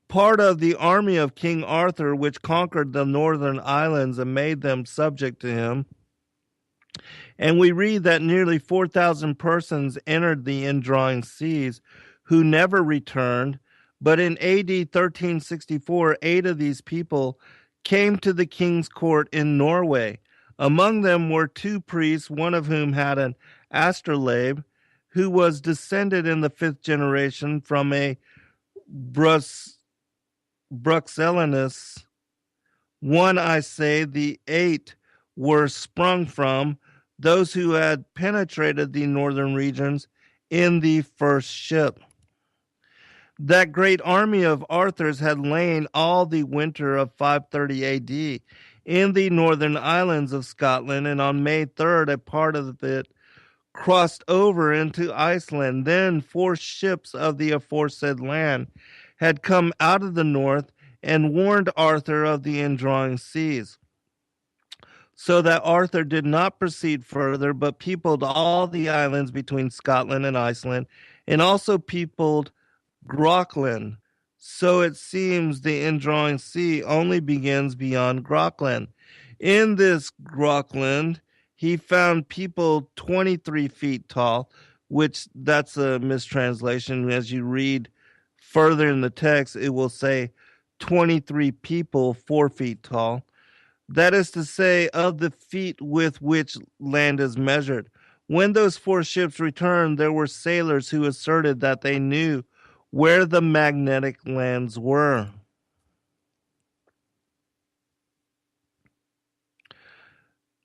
Part of the army of King Arthur, which conquered the northern islands and made them subject to him, and we read that nearly 4,000 persons entered the indrawing seas who never returned, but in AD 1364, 8 of these people came to the king's court in Norway. Among them were 2 priests, one of whom had an astrolabe, who was descended in the 5th generation from a Bruxellanus. One, I say, the 8 were sprung from those who had penetrated the northern regions in the first ship. That great army of Arthur's had lain all the winter of 530 AD in the northern islands of Scotland, and on May 3rd, a part of it crossed over into Iceland. Then 4 ships of the aforesaid land had come out of the north and warned Arthur of the indrawing seas, so that Arthur did not proceed further, but peopled all the islands between Scotland and Iceland, and also peopled Grockland. So it seems the indrawing sea only begins beyond Grockland. In this Grockland, he found people 23 feet tall, which that's a mistranslation. As you read further in the text, it will say 23 people 4 feet tall. That is to say, of the feet with which land is measured. When those 4 ships returned, there were sailors who asserted that they knew where the magnetic lands were.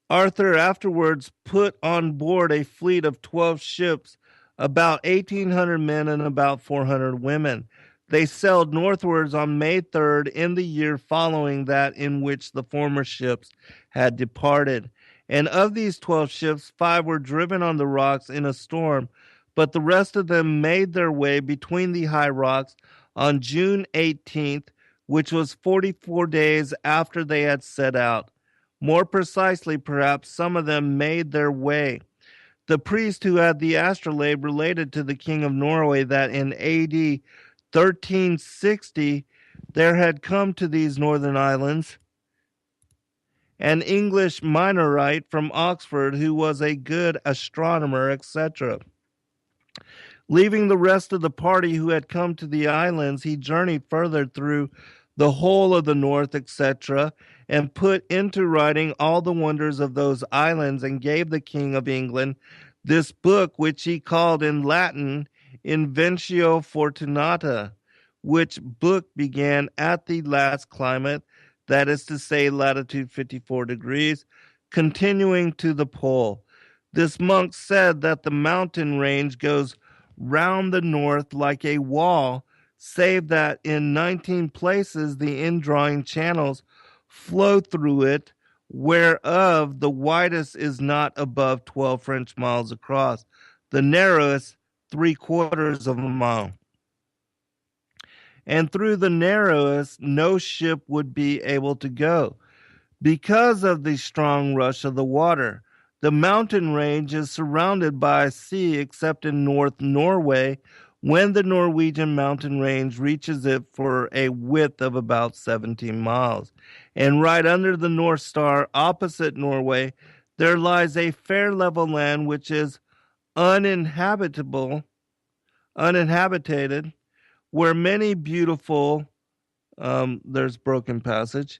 Arthur afterwards put on board a fleet of 12 ships, about 1,800 men and about 400 women. They sailed northwards on May 3rd in the year following that in which the former ships had departed. And of these 12 ships, 5 were driven on the rocks in a storm, but the rest of them made their way between the high rocks on June 18th, which was 44 days after they had set out. More precisely, perhaps, some of them made their way. The priest who had the astrolabe related to the king of Norway that in AD 1360 there had come to these northern islands an English minorite from Oxford who was a good astronomer, etc. Leaving the rest of the party who had come to the islands, he journeyed further through the whole of the north, etc., and put into writing all the wonders of those islands, and gave the King of England this book, which he called in Latin Inventio Fortunata, which book began at the last climate, that is to say, latitude 54 degrees, continuing to the pole. This monk said that the mountain range goes round the north like a wall, save that in 19 places the indrawing channels flow through it, whereof the widest is not above 12 French miles across, the narrowest 3/4 of a mile. And through the narrowest no ship would be able to go, because of the strong rush of the water. The mountain range is surrounded by a sea except in North Norway, when the Norwegian mountain range reaches it for a width of about 17 miles. And right under the North Star, opposite Norway, there lies a fair level land which is uninhabitated, where many beautiful, there's broken passage.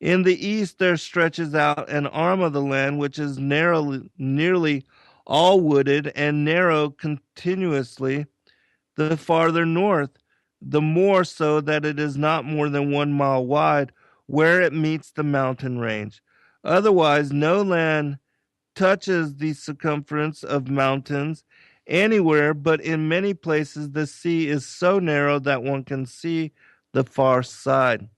In the east there stretches out an arm of the land which is nearly all wooded and narrow continuously the farther north, the more so that it is not more than 1 mile wide where it meets the mountain range. Otherwise no land touches the circumference of mountains anywhere, but in many places the sea is so narrow that one can see the far side.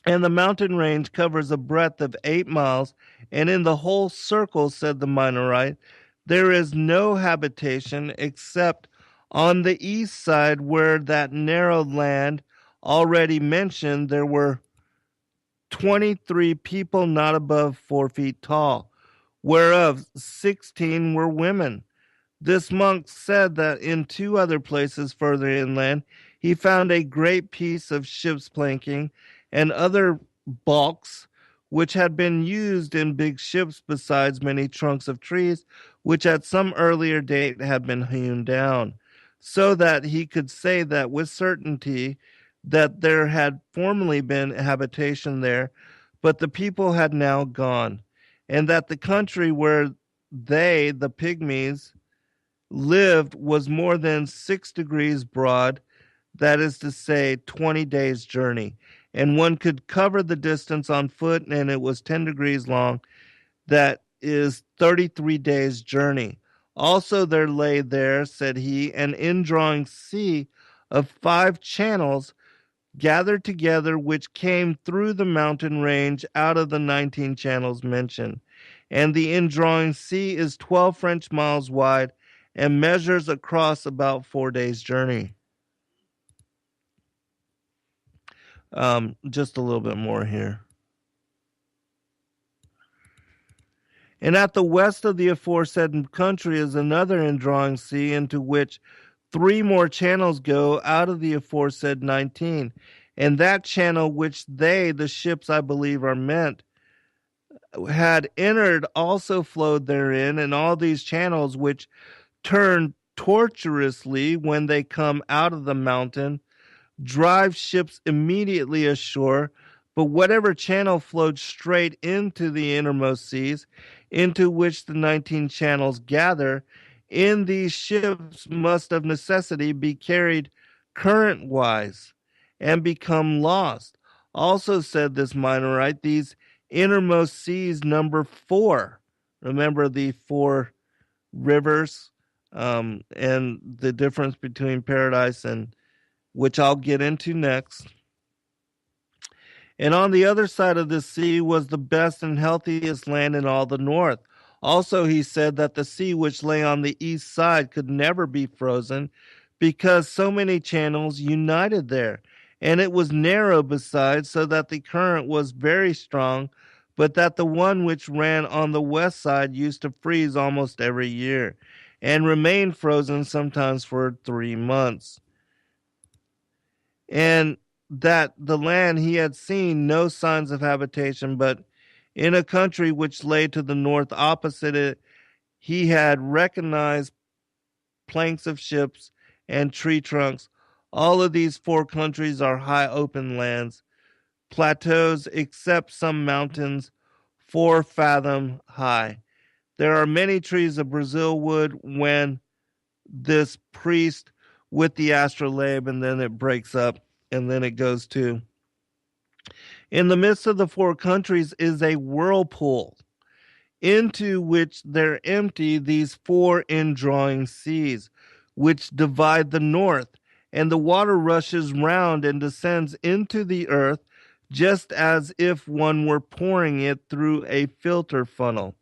And the mountain range covers a breadth of 8 miles, and in the whole circle, said the Minorite, there is no habitation except on the east side, where that narrow land already mentioned there were 23 people not above 4 feet tall, whereof 16 were women. This monk said that in 2 other places further inland he found a great piece of ship's planking and other bulks which had been used in big ships, besides many trunks of trees which at some earlier date had been hewn down, so that he could say that with certainty that there had formerly been habitation there, but the people had now gone, and that the country where they, the pygmies, lived was more than 6 degrees broad, that is to say, 20 days' journey, and one could cover the distance on foot, and it was 10 degrees long. That is 33 days' journey. Also, there lay there, said he, an indrawing sea of 5 channels gathered together, which came through the mountain range out of the 19 channels mentioned. And the indrawing sea is 12 French miles wide and measures across about 4 days' journey. Just a little bit more here. And at the west of the aforesaid country is another indrawing sea, into which 3 more channels go out of the aforesaid 19. And that channel which they, the ships I believe are meant, had entered also flowed therein, and all these channels which turn tortuously when they come out of the mountain drive ships immediately ashore, but whatever channel flowed straight into the innermost seas, into which the 19 channels gather, in these ships must of necessity be carried current-wise and become lost. Also, said this Minorite, these innermost seas number 4. Remember the 4 rivers, and the difference between paradise and, which I'll get into next. And on the other side of the sea was the best and healthiest land in all the north. Also, he said that the sea which lay on the east side could never be frozen, because so many channels united there. And it was narrow besides, so that the current was very strong, but that the one which ran on the west side used to freeze almost every year, and remain frozen sometimes for 3 months. And that the land he had seen no signs of habitation, but in a country which lay to the north opposite it, he had recognized planks of ships and tree trunks. All of these 4 countries are high open lands, plateaus, except some mountains 4 fathom high. There are many trees of Brazil wood when this priest with the astrolabe, and then it breaks up, and then it goes to, in the midst of the 4 countries is a whirlpool, into which there empty these 4 indrawing seas, which divide the north, and the water rushes round and descends into the earth, just as if one were pouring it through a filter funnel.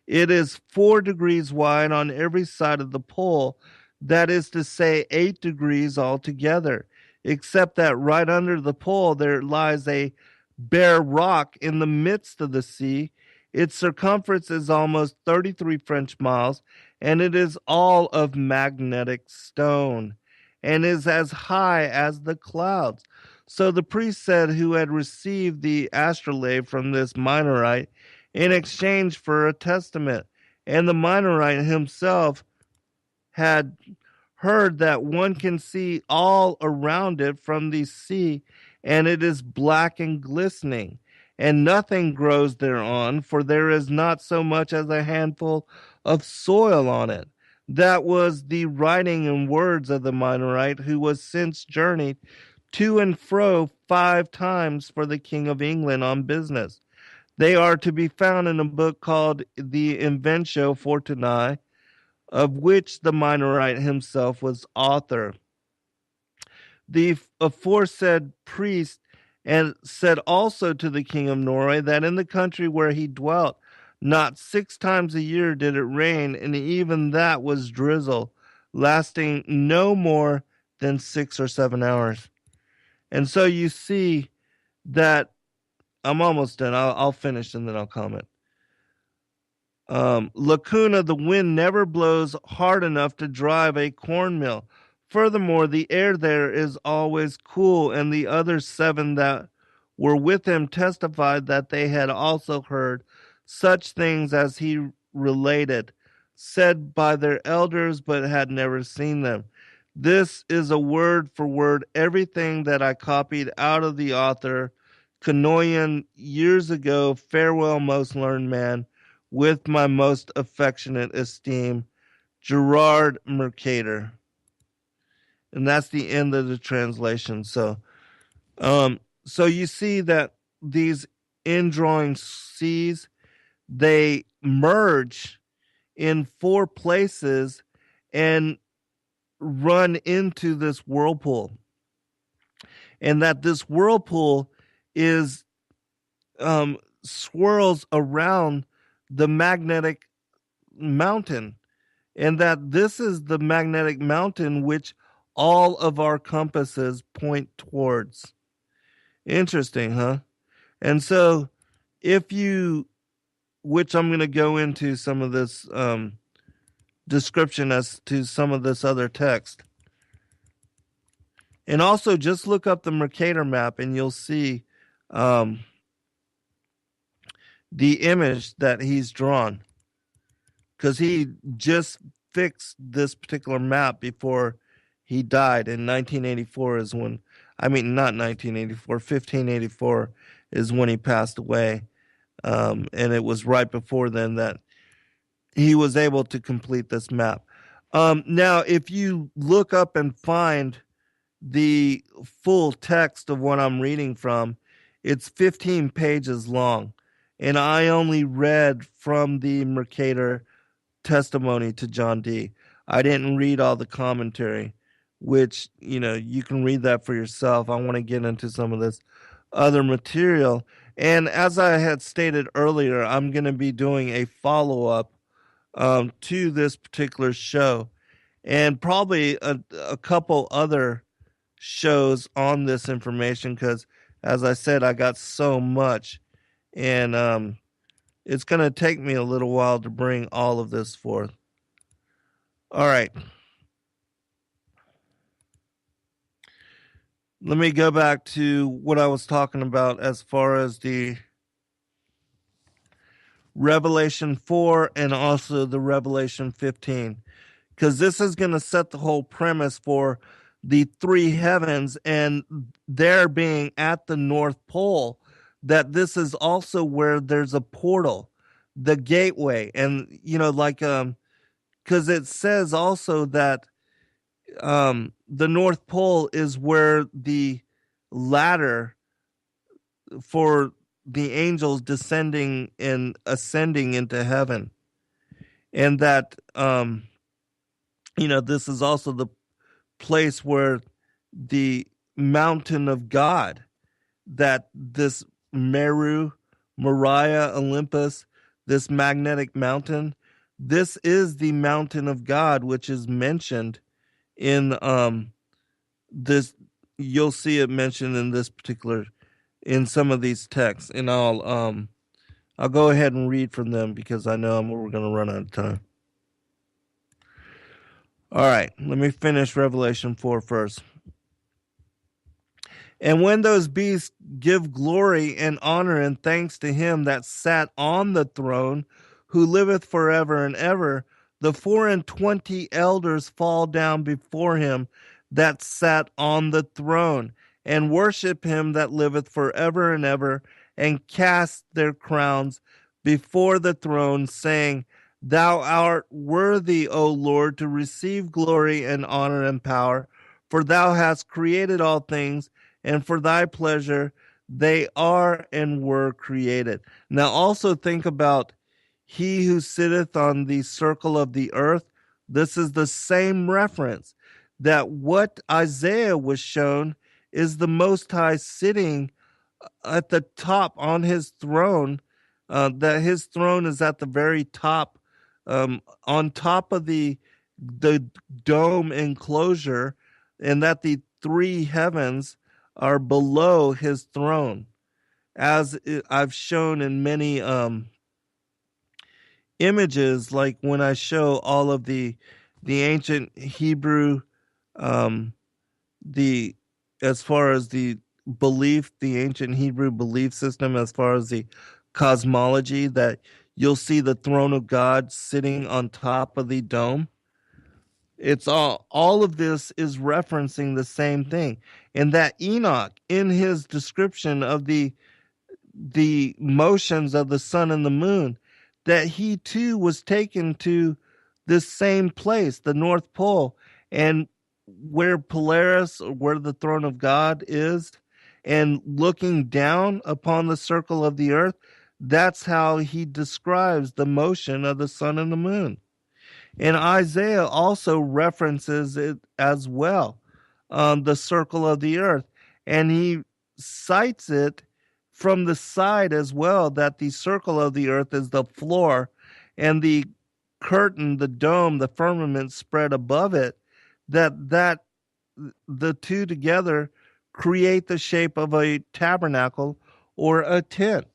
It is 4 degrees wide on every side of the pole, that is to say 8 degrees altogether, except that right under the pole there lies a bare rock in the midst of the sea. Its circumference is almost 33 French miles, and it is all of magnetic stone, and is as high as the clouds. So the priest said, who had received the astrolabe from this Minorite in exchange for a testament, and the Minorite himself had heard that one can see all around it from the sea, and it is black and glistening, and nothing grows thereon, for there is not so much as a handful of soil on it. That was the writing and words of the Minorite, who was since journeyed to and fro 5 times for the King of England on business. They are to be found in a book called the Inventio Fortunae, of which the Minorite himself was author. The aforesaid priest and said also to the king of Norway that in the country where he dwelt, not 6 times a year did it rain, and even that was drizzle, lasting no more than 6 or 7 hours. And so you see that I'm almost done. I'll finish and then I'll comment. Lacuna, the wind never blows hard enough to drive a corn mill. Furthermore, the air there is always cool, and the other 7 that were with him testified that they had also heard such things as he related, said by their elders, but had never seen them. This is a word for word everything that I copied out of the author Canoyan years ago. Farewell, most learned man, with my most affectionate esteem, Gerard Mercator. And that's the end of the translation. So So you see that these indrawing seas, they merge in four places and run into this whirlpool, and that this whirlpool is swirls around the magnetic mountain, and that this is the magnetic mountain which all of our compasses point towards. Interesting, huh? And so, if you, which I'm going to go into some of this description as to some of this other text. And also just look up the Mercator map and you'll see um, the image that he's drawn, because he just fixed this particular map before he died in 1984 is when, I mean, not 1984, 1584 is when he passed away. And it was right before then that he was able to complete this map. Now, if you look up and find the full text of what I'm reading from, it's 15 pages long. And I only read from the Mercator testimony to John Dee. I didn't read all the commentary, which, you can read that for yourself. I want to get into some of this other material. And as I had stated earlier, I'm going to be doing a follow up to this particular show, and probably a couple other shows on this information, because, as I said, I got so much, and it's going to take me a little while to bring all of this forth. All right. Let me go back to what I was talking about as far as the Revelation 4 and also the Revelation 15, because this is going to set the whole premise for the three heavens and there being at the North Pole, that this is also where there's a portal, the gateway. And, because it says also that the North Pole is where the ladder for the angels descending and ascending into heaven. And that, this is also the place where the mountain of God, that this Meru, Moriah, Olympus, this magnetic mountain, this is the mountain of God, which is mentioned in this. You'll see it mentioned in this particular, in some of these texts, and I'll go ahead and read from them because I know we're going to run out of time. All right, let me finish Revelation 4 first. And when those beasts give glory and honor and thanks to him that sat on the throne, who liveth forever and ever, the 24 elders fall down before him that sat on the throne, and worship him that liveth forever and ever, and cast their crowns before the throne, saying, Thou art worthy, O Lord, to receive glory and honor and power, for thou hast created all things, and for thy pleasure they are and were created. Now also think about he who sitteth on the circle of the earth. This is the same reference, that what Isaiah was shown is the Most High sitting at the top on his throne, that his throne is at the very top, on top of the dome enclosure, and that the three heavens are below his throne, as I've shown in many images, like when I show all of the ancient Hebrew, the as far as the belief, the ancient Hebrew belief system, as far as the cosmology, that you'll see the throne of God sitting on top of the dome. It's all of this is referencing the same thing. And that Enoch, in his description of the motions of the sun and the moon, that he too was taken to this same place, the North Pole, and where Polaris, or where the throne of God is, and looking down upon the circle of the earth, that's how he describes the motion of the sun and the moon. And Isaiah also references it as well, the circle of the earth. And he cites it from the side as well, that the circle of the earth is the floor, and the curtain, the dome, the firmament spread above it, that the two together create the shape of a tabernacle or a tent.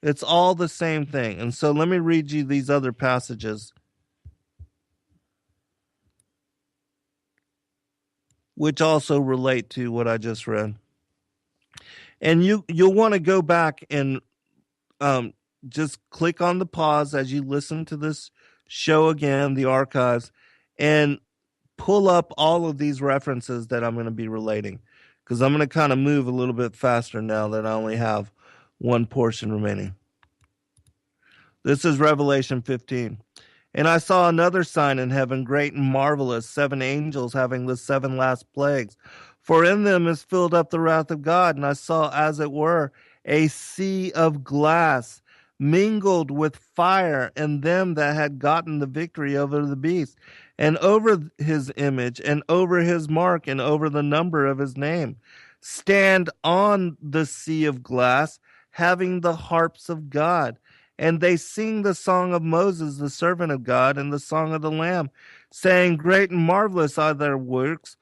It's all the same thing. And so let me read you these other passages, which also relate to what I just read. And you'll want to go back and just click on the pause as you listen to this show again, the archives, and pull up all of these references that I'm going to be relating, because I'm going to kind of move a little bit faster now that I only have one portion remaining. This is Revelation 15. And I saw another sign in heaven, great and marvelous, 7 angels having the 7 last plagues. For in them is filled up the wrath of God. And I saw, as it were, a sea of glass mingled with fire, and them that had gotten the victory over the beast, and over his image, and over his mark, and over the number of his name, stand on the sea of glass, having the harps of God. And they sing the song of Moses, the servant of God, and the song of the Lamb, saying, Great and marvelous are thy works,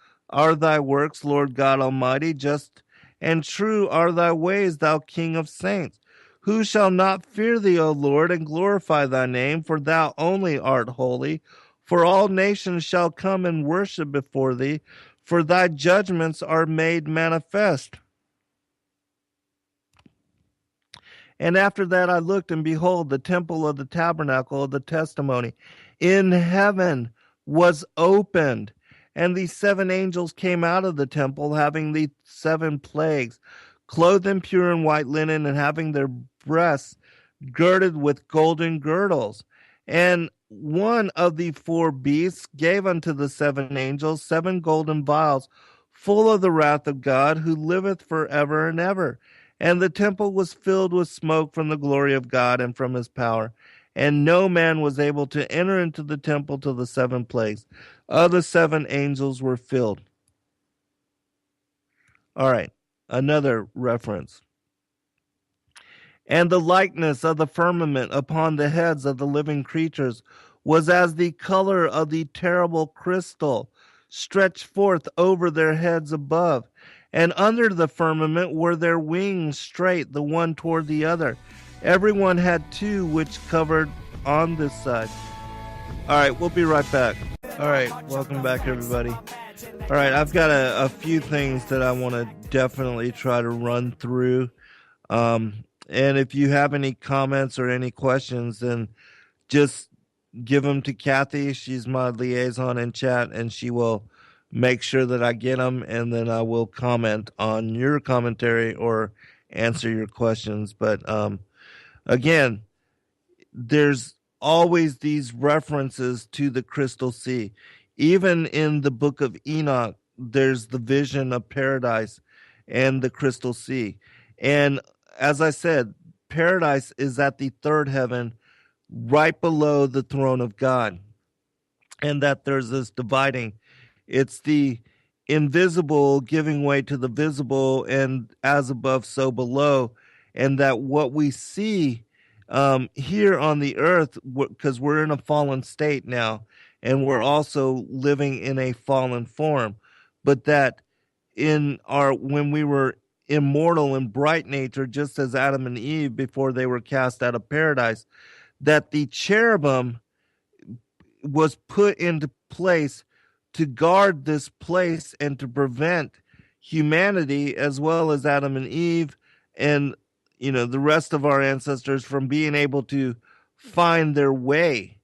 Lord God Almighty. Just and true are thy ways, thou King of saints. Who shall not fear thee, O Lord, and glorify thy name? For thou only art holy. For all nations shall come and worship before thee, for thy judgments are made manifest. And after that I looked, and behold, the temple of the tabernacle of the testimony in heaven was opened. And these 7 angels came out of the temple, having the 7 plagues, clothed in pure and white linen, and having their breasts girded with golden girdles. And one of the 4 beasts gave unto the 7 angels 7 golden vials, full of the wrath of God, who liveth forever and ever. And the temple was filled with smoke from the glory of God and from his power. And no man was able to enter into the temple till the 7 plagues of the 7 angels were filled. All right, another reference. And the likeness of the firmament upon the heads of the living creatures was as the color of the terrible crystal, stretched forth over their heads above. And under the firmament were their wings straight, the one toward the other. Everyone had 2 which covered on this side. All right, we'll be right back. All right, welcome back, everybody. All right, I've got a few things that I want to definitely try to run through. And if you have any comments or any questions, then just give them to Kathy. She's my liaison in chat, and she will make sure that I get them, and then I will comment on your commentary or answer your questions. But again, there's always these references to the crystal sea. Even in the book of Enoch, there's the vision of paradise and the crystal sea. And as I said, paradise is at the 3rd heaven, right below the throne of God. And that there's this dividing. It's the invisible giving way to the visible, and as above, so below. And that what we see here on the earth, because we're in a fallen state now, and we're also living in a fallen form, but that when we were immortal and bright nature, just as Adam and Eve before they were cast out of paradise, that the cherubim was put into place to guard this place and to prevent humanity, as well as Adam and Eve and the rest of our ancestors, from being able to find their way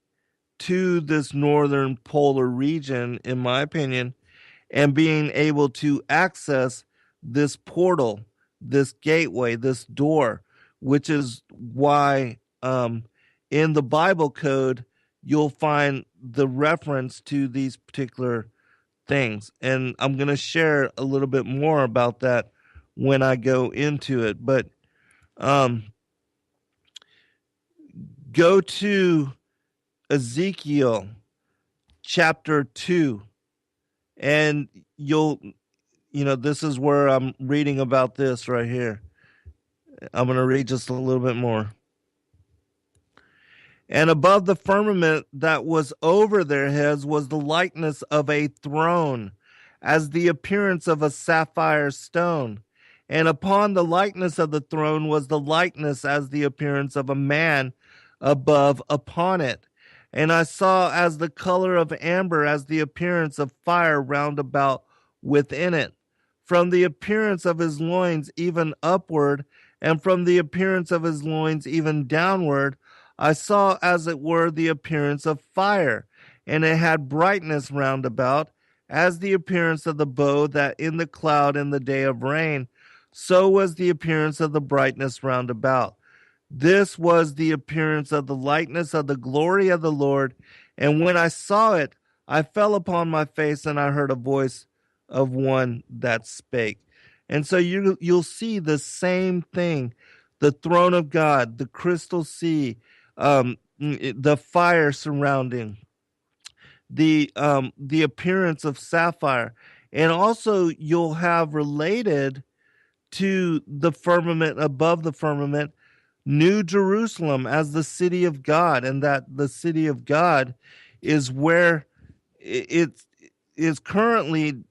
to this northern polar region, in my opinion, and being able to access this portal, this gateway, this door, which is why in the Bible code you'll find the reference to these particular things. And I'm going to share a little bit more about that when I go into it. But go to Ezekiel chapter 2, and this is where I'm reading about this right here. I'm going to read just a little bit more. And above the firmament that was over their heads was the likeness of a throne, as the appearance of a sapphire stone. And upon the likeness of the throne was the likeness as the appearance of a man above upon it. And I saw as the color of amber, as the appearance of fire round about within it. From the appearance of his loins even upward, and from the appearance of his loins even downward, I saw as it were the appearance of fire, and it had brightness round about, as the appearance of the bow that in the cloud in the day of rain. So was the appearance of the brightness round about. This was the appearance of the likeness of the glory of the Lord. And when I saw it, I fell upon my face, and I heard a voice of one that spake. And so you'll see the same thing: the throne of God, the crystal sea, the fire surrounding, the appearance of sapphire. And also you'll have related to the firmament, above the firmament, New Jerusalem as the city of God, and that the city of God is where it is currently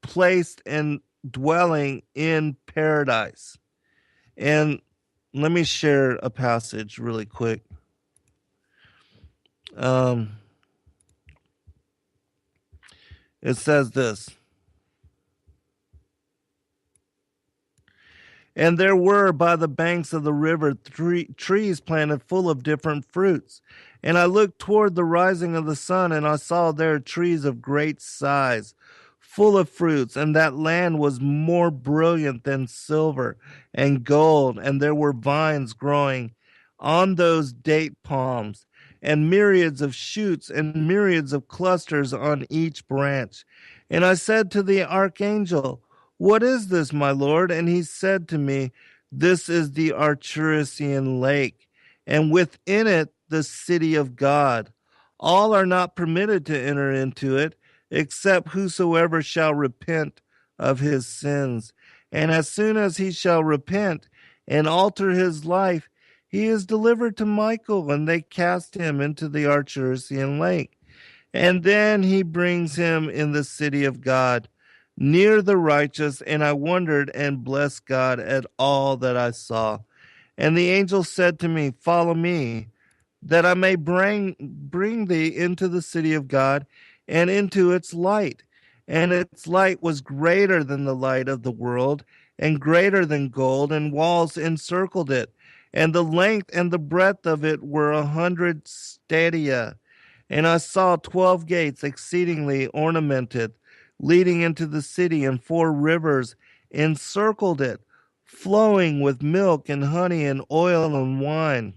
placed and dwelling in paradise. And let me share a passage really quick. It says this: and there were by the banks of the river trees planted full of different fruits. And I looked toward the rising of the sun, and I saw there trees of great size, full of fruits, and that land was more brilliant than silver and gold, and there were vines growing on those date palms, and myriads of shoots and myriads of clusters on each branch. And I said to the archangel, "What is this, my Lord?" And he said to me, "This is the Archerusian lake, and within it the city of God. All are not permitted to enter into it, except whosoever shall repent of his sins. And as soon as he shall repent and alter his life, he is delivered to Michael, and they cast him into the Archerusian lake. And then he brings him in the city of God, near the righteous." And I wondered and blessed God at all that I saw. And the angel said to me, "Follow me, that I may bring thee into the city of God and into its light." And its light was greater than the light of the world, and greater than gold, and walls encircled it. And the length and the breadth of it were 100 stadia. And I saw 12 gates exceedingly ornamented, leading into the city, and 4 rivers encircled it, flowing with milk and honey and oil and wine.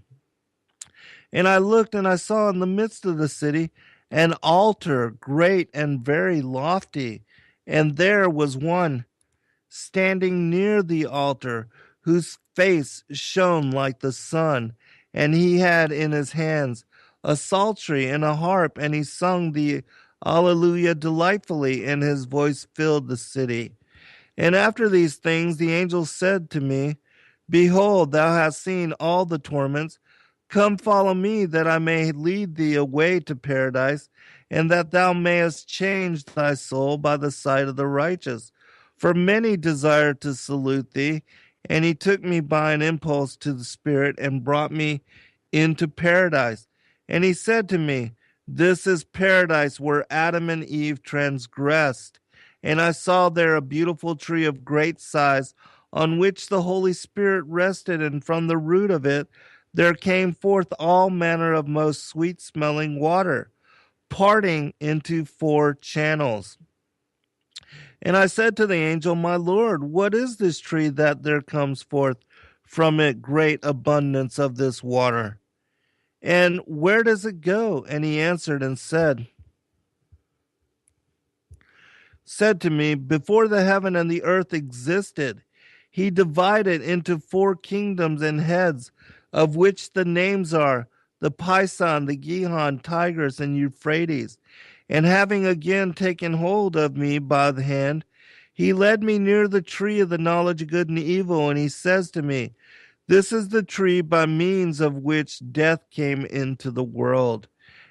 And I looked, and I saw in the midst of the city an altar, great and very lofty, and there was one standing near the altar, whose face shone like the sun, and he had in his hands a psaltery and a harp, and he sung the Alleluia delightfully, and his voice filled the city. And after these things the angel said to me, "Behold, thou hast seen all the torments. Come, follow me, that I may lead thee away to paradise, and that thou mayest change thy soul by the sight of the righteous. For many desire to salute thee." And he took me by an impulse to the Spirit, and brought me into paradise. And he said to me, "This is paradise where Adam and Eve transgressed." And I saw there a beautiful tree of great size, on which the Holy Spirit rested, and from the root of it there came forth all manner of most sweet-smelling water, parting into 4 channels. And I said to the angel, "My Lord, what is this tree that there comes forth from it great abundance of this water? And where does it go?" And he answered and said to me, "Before the heaven and the earth existed, He divided into 4 kingdoms and heads, of which the names are the Pison, the Gihon, Tigris, and Euphrates. And having again taken hold of me by the hand, he led me near the tree of the knowledge of good and evil, and he says to me, this is the tree by means of which death came into the world.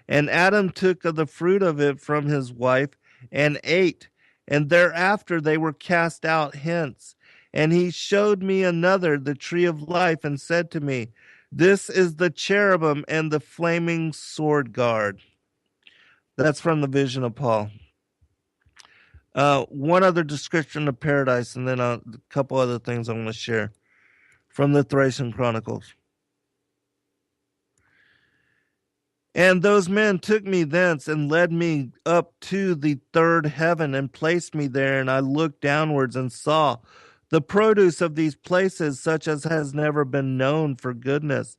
And Adam took of the fruit of it from his wife and ate, and thereafter they were cast out hence. And he showed me another, the tree of life, and said to me, this is the cherubim and the flaming sword guard. That's from the vision of Paul. One other description of paradise, and then a couple other things I want to share from the Thracian Chronicles. And those men took me thence and led me up to the 3rd heaven and placed me there. And I looked downwards and saw the produce of these places, such as has never been known for goodness.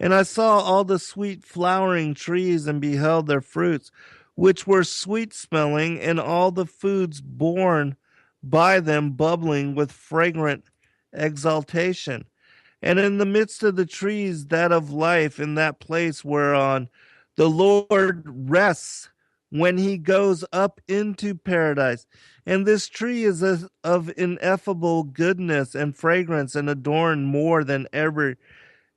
And I saw all the sweet flowering trees and beheld their fruits, which were sweet smelling, and all the foods borne by them bubbling with fragrant exaltation. And in the midst of the trees, that of life, in that place whereon the Lord rests when he goes up into paradise. And this tree is of ineffable goodness and fragrance, and adorned more than every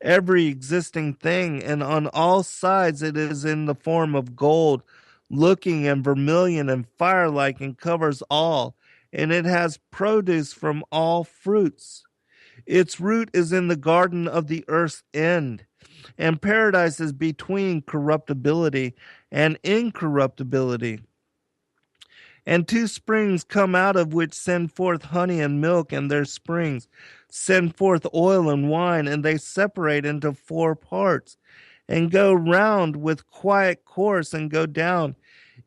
existing thing. And on all sides it is in the form of gold, looking and vermilion and fire-like, and covers all. And it has produce from all fruits. Its root is in the garden of the earth's end, and paradise is between corruptibility and incorruptibility. And 2 springs come out of which send forth honey and milk, and their springs send forth oil and wine, and they separate into 4 parts, and go round with quiet course, and go down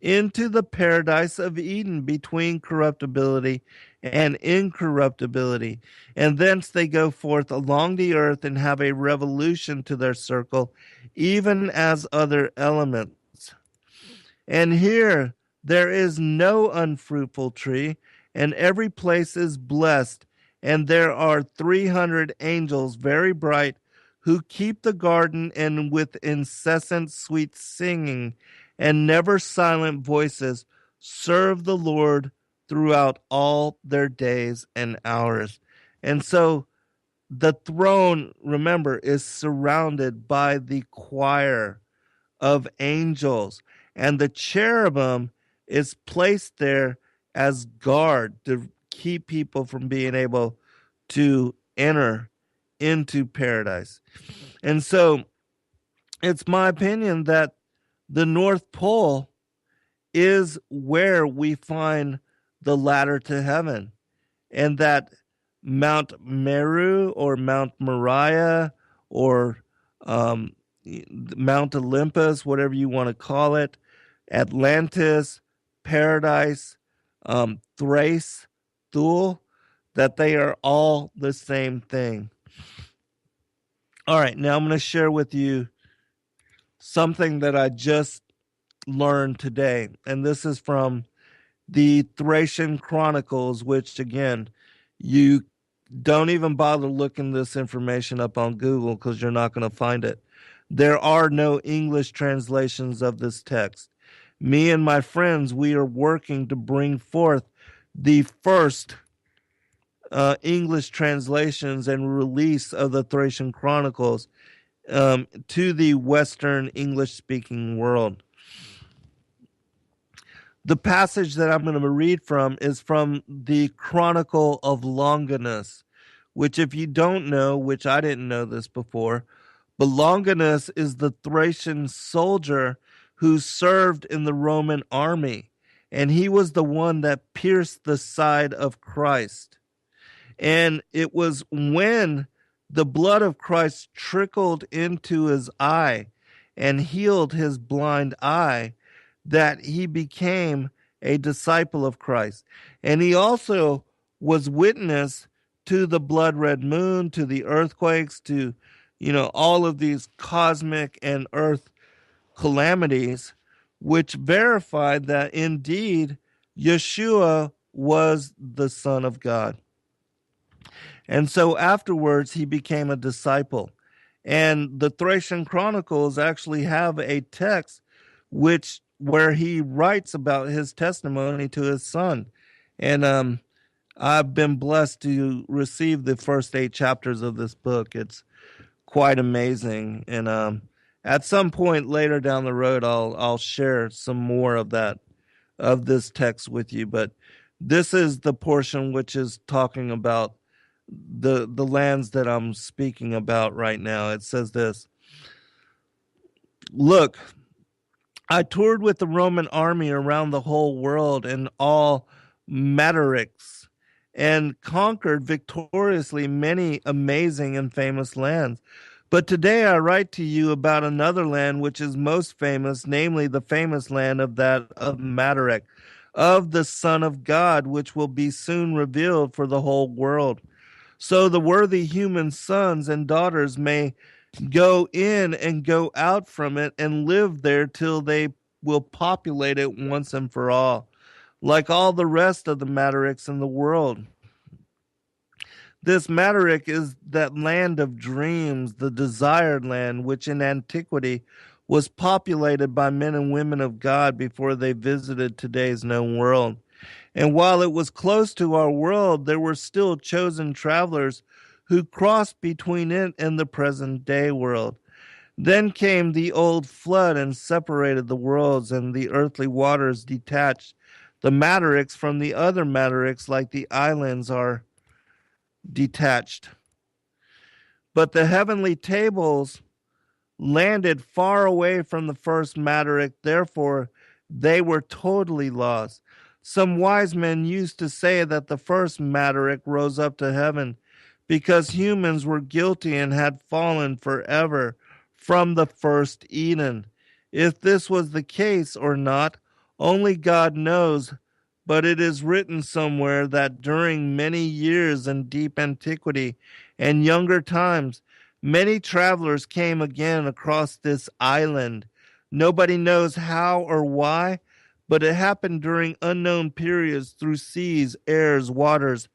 into the paradise of Eden between corruptibility and incorruptibility. And thence they go forth along the earth and have a revolution to their circle, even as other elements. And here there is no unfruitful tree, and every place is blessed. And there are 300 angels very bright, who keep the garden, and with incessant sweet singing and never silent voices serve the Lord throughout all their days and hours. And so the throne, remember, is surrounded by the choir of angels, and the cherubim is placed there as guard to keep people from being able to enter into paradise. And so it's my opinion that the North Pole is where we find the ladder to heaven, and that Mount Meru or Mount Moriah or Mount Olympus, whatever you want to call it, Atlantis, Paradise, Thrace, Thule, that they are all the same thing. All right, now I'm going to share with you something that I just learned today, and this is from the Thracian Chronicles, which, again, you don't even bother looking this information up on Google because you're not going to find it. There are no English translations of this text. Me and my friends, we are working to bring forth the first English translations and release of the Thracian Chronicles to the Western English-speaking world. The passage that I'm going to read from is from the Chronicle of Longinus, which, if you don't know, which I didn't know this before, but Longinus is the Thracian soldier who served in the Roman army, and he was the one that pierced the side of Christ. And it was when the blood of Christ trickled into his eye and healed his blind eye that he became a disciple of Christ. And he also was witness to the blood red moon, to the earthquakes, to, all of these cosmic and earth calamities, which verified that indeed Yeshua was the Son of God. And so afterwards, he became a disciple. And the Thracian Chronicles actually have a text where he writes about his testimony to his son. And I've been blessed to receive the first 8 chapters of this book. It's quite amazing. And at some point later down the road, I'll share some more of this text with you. But this is the portion which is talking about the lands that I'm speaking about right now. It says this: Look, I toured with the Roman army around the whole world in all Matarix and conquered victoriously many amazing and famous lands. But today I write to you about another land which is most famous, namely the famous land of Matarix, of the Son of God, which will be soon revealed for the whole world. So the worthy human sons and daughters may go in and go out from it and live there till they will populate it once and for all, like all the rest of the Matarix in the world. This Mataric is that land of dreams, the desired land, which in antiquity was populated by men and women of God before they visited today's known world. And while it was close to our world, there were still chosen travelers who crossed between it and the present day world. Then came the old flood and separated the worlds, and the earthly waters detached the Matarix from the other Matarix, like the islands are detached. But the heavenly tables landed far away from the first Mataric, therefore they were totally lost. Some wise men used to say that the first Mataric rose up to heaven because humans were guilty and had fallen forever from the first Eden. If this was the case or not, only God knows, but it is written somewhere that during many years in deep antiquity and younger times, many travelers came again across this island. Nobody knows how or why, but it happened during unknown periods through seas, airs, waters,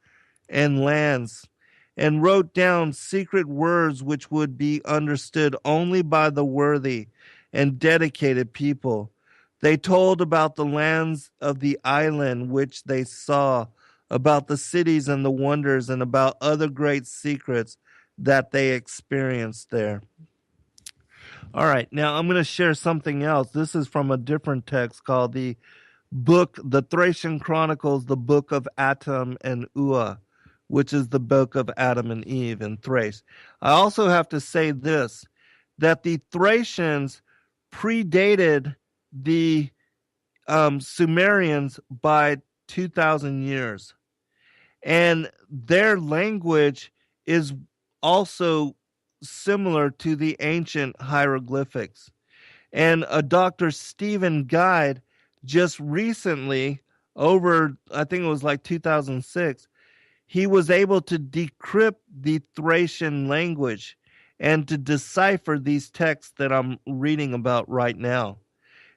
and lands, and wrote down secret words which would be understood only by the worthy and dedicated people. They told about the lands of the island which they saw, about the cities and the wonders, and about other great secrets that they experienced there. All right, now I'm going to share something else. This is from a different text called the Thracian Chronicles, the Book of Atum and Ua, which is the book of Adam and Eve in Thrace. I also have to say this, that the Thracians predated the Sumerians by 2,000 years. And their language is also similar to the ancient hieroglyphics. And a Dr. Stephen Guide just recently, I think it was like 2006, he was able to decrypt the Thracian language and to decipher these texts that I'm reading about right now.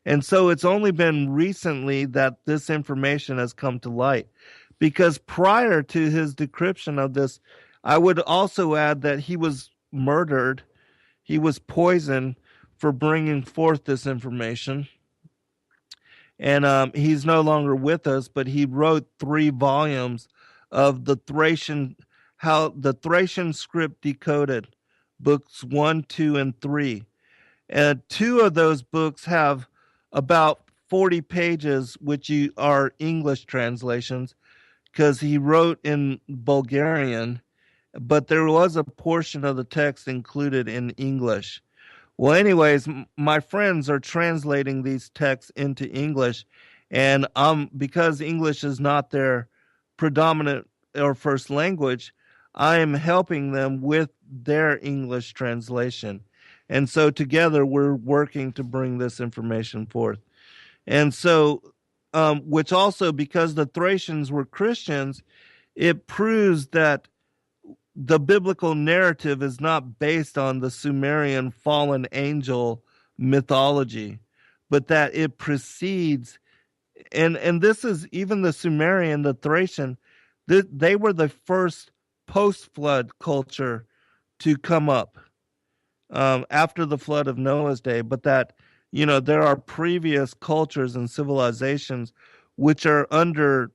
And so it's only been recently that this information has come to light. Because prior to his decryption of this, I would also add that he was murdered. He was poisoned for bringing forth this information. And he's no longer with us, but he wrote 3 volumes of how the Thracian script decoded, books 1, 2, and 3. And 2 of those books have about 40 pages, which are English translations, because he wrote in Bulgarian, but there was a portion of the text included in English. Well, anyways, my friends are translating these texts into English, and because English is not their predominant or first language, I am helping them with their English translation. And so together we're working to bring this information forth. And so, which also, because the Thracians were Christians, it proves that the biblical narrative is not based on the Sumerian fallen angel mythology, but that it precedes, and this is even the Sumerian, the Thracian, they were the first post-flood culture to come up after the flood of Noah's day, but that, there are previous cultures and civilizations which are under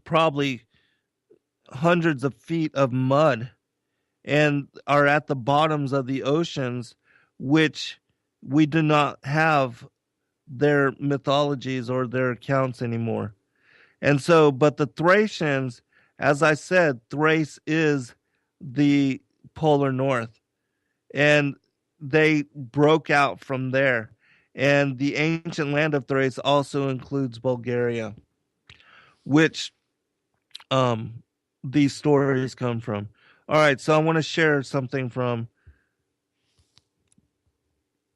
probably hundreds of feet of mud and are at the bottoms of the oceans, which we do not have their mythologies or their accounts anymore. And so, but the Thracians, as I said, Thrace is the polar north, and they broke out from there. And the ancient land of Thrace also includes Bulgaria, which these stories come from. All right, so I want to share something from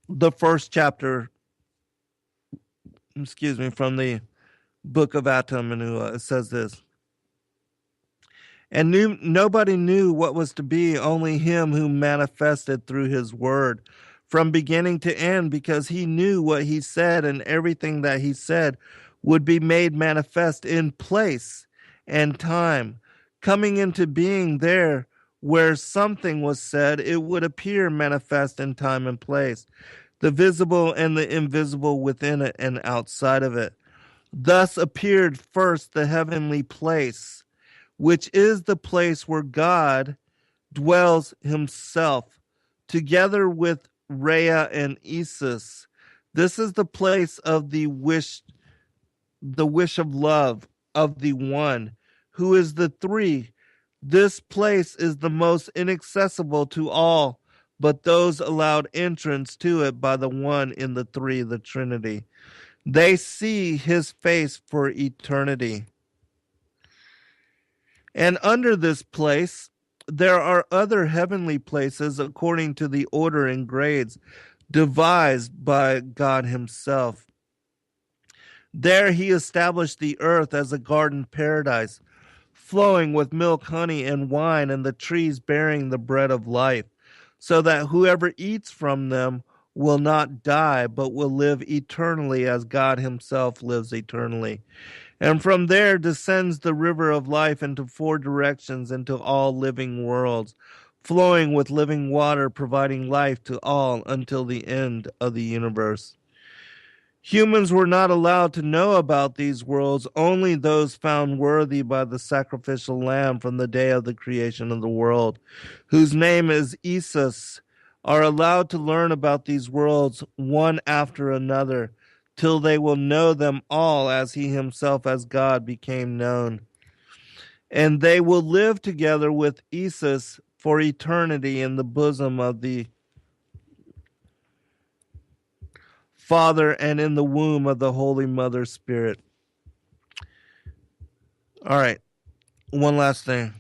the first chapter, from the book of Atum Manua. It says this. And nobody knew what was to be, only him who manifested through his word from beginning to end, because he knew what he said, and everything that he said would be made manifest in place and time. Coming into being there where something was said, it would appear manifest in time and place, the visible and the invisible within it and outside of it. Thus appeared first the heavenly place, which is the place where God dwells himself, together with Rhea and Isis. This is the place of the wish of love of the one, who is the three. This place is the most inaccessible to all, but those allowed entrance to it by the one in the three, the Trinity. They see his face for eternity. And under this place, there are other heavenly places according to the order and grades devised by God himself. There he established the earth as a garden paradise, flowing with milk, honey, and wine, and the trees bearing the bread of life, so that whoever eats from them will not die, but will live eternally as God himself lives eternally. And from there descends the river of life into four directions, into all living worlds, flowing with living water, providing life to all until the end of the universe. Humans were not allowed to know about these worlds. Only those found worthy by the sacrificial lamb from the day of the creation of the world, whose name is Isis, are allowed to learn about these worlds one after another, till they will know them all as he himself as God became known. And they will live together with Isis for eternity in the bosom of the Father and in the womb of the Holy Mother Spirit. All right, one last thing.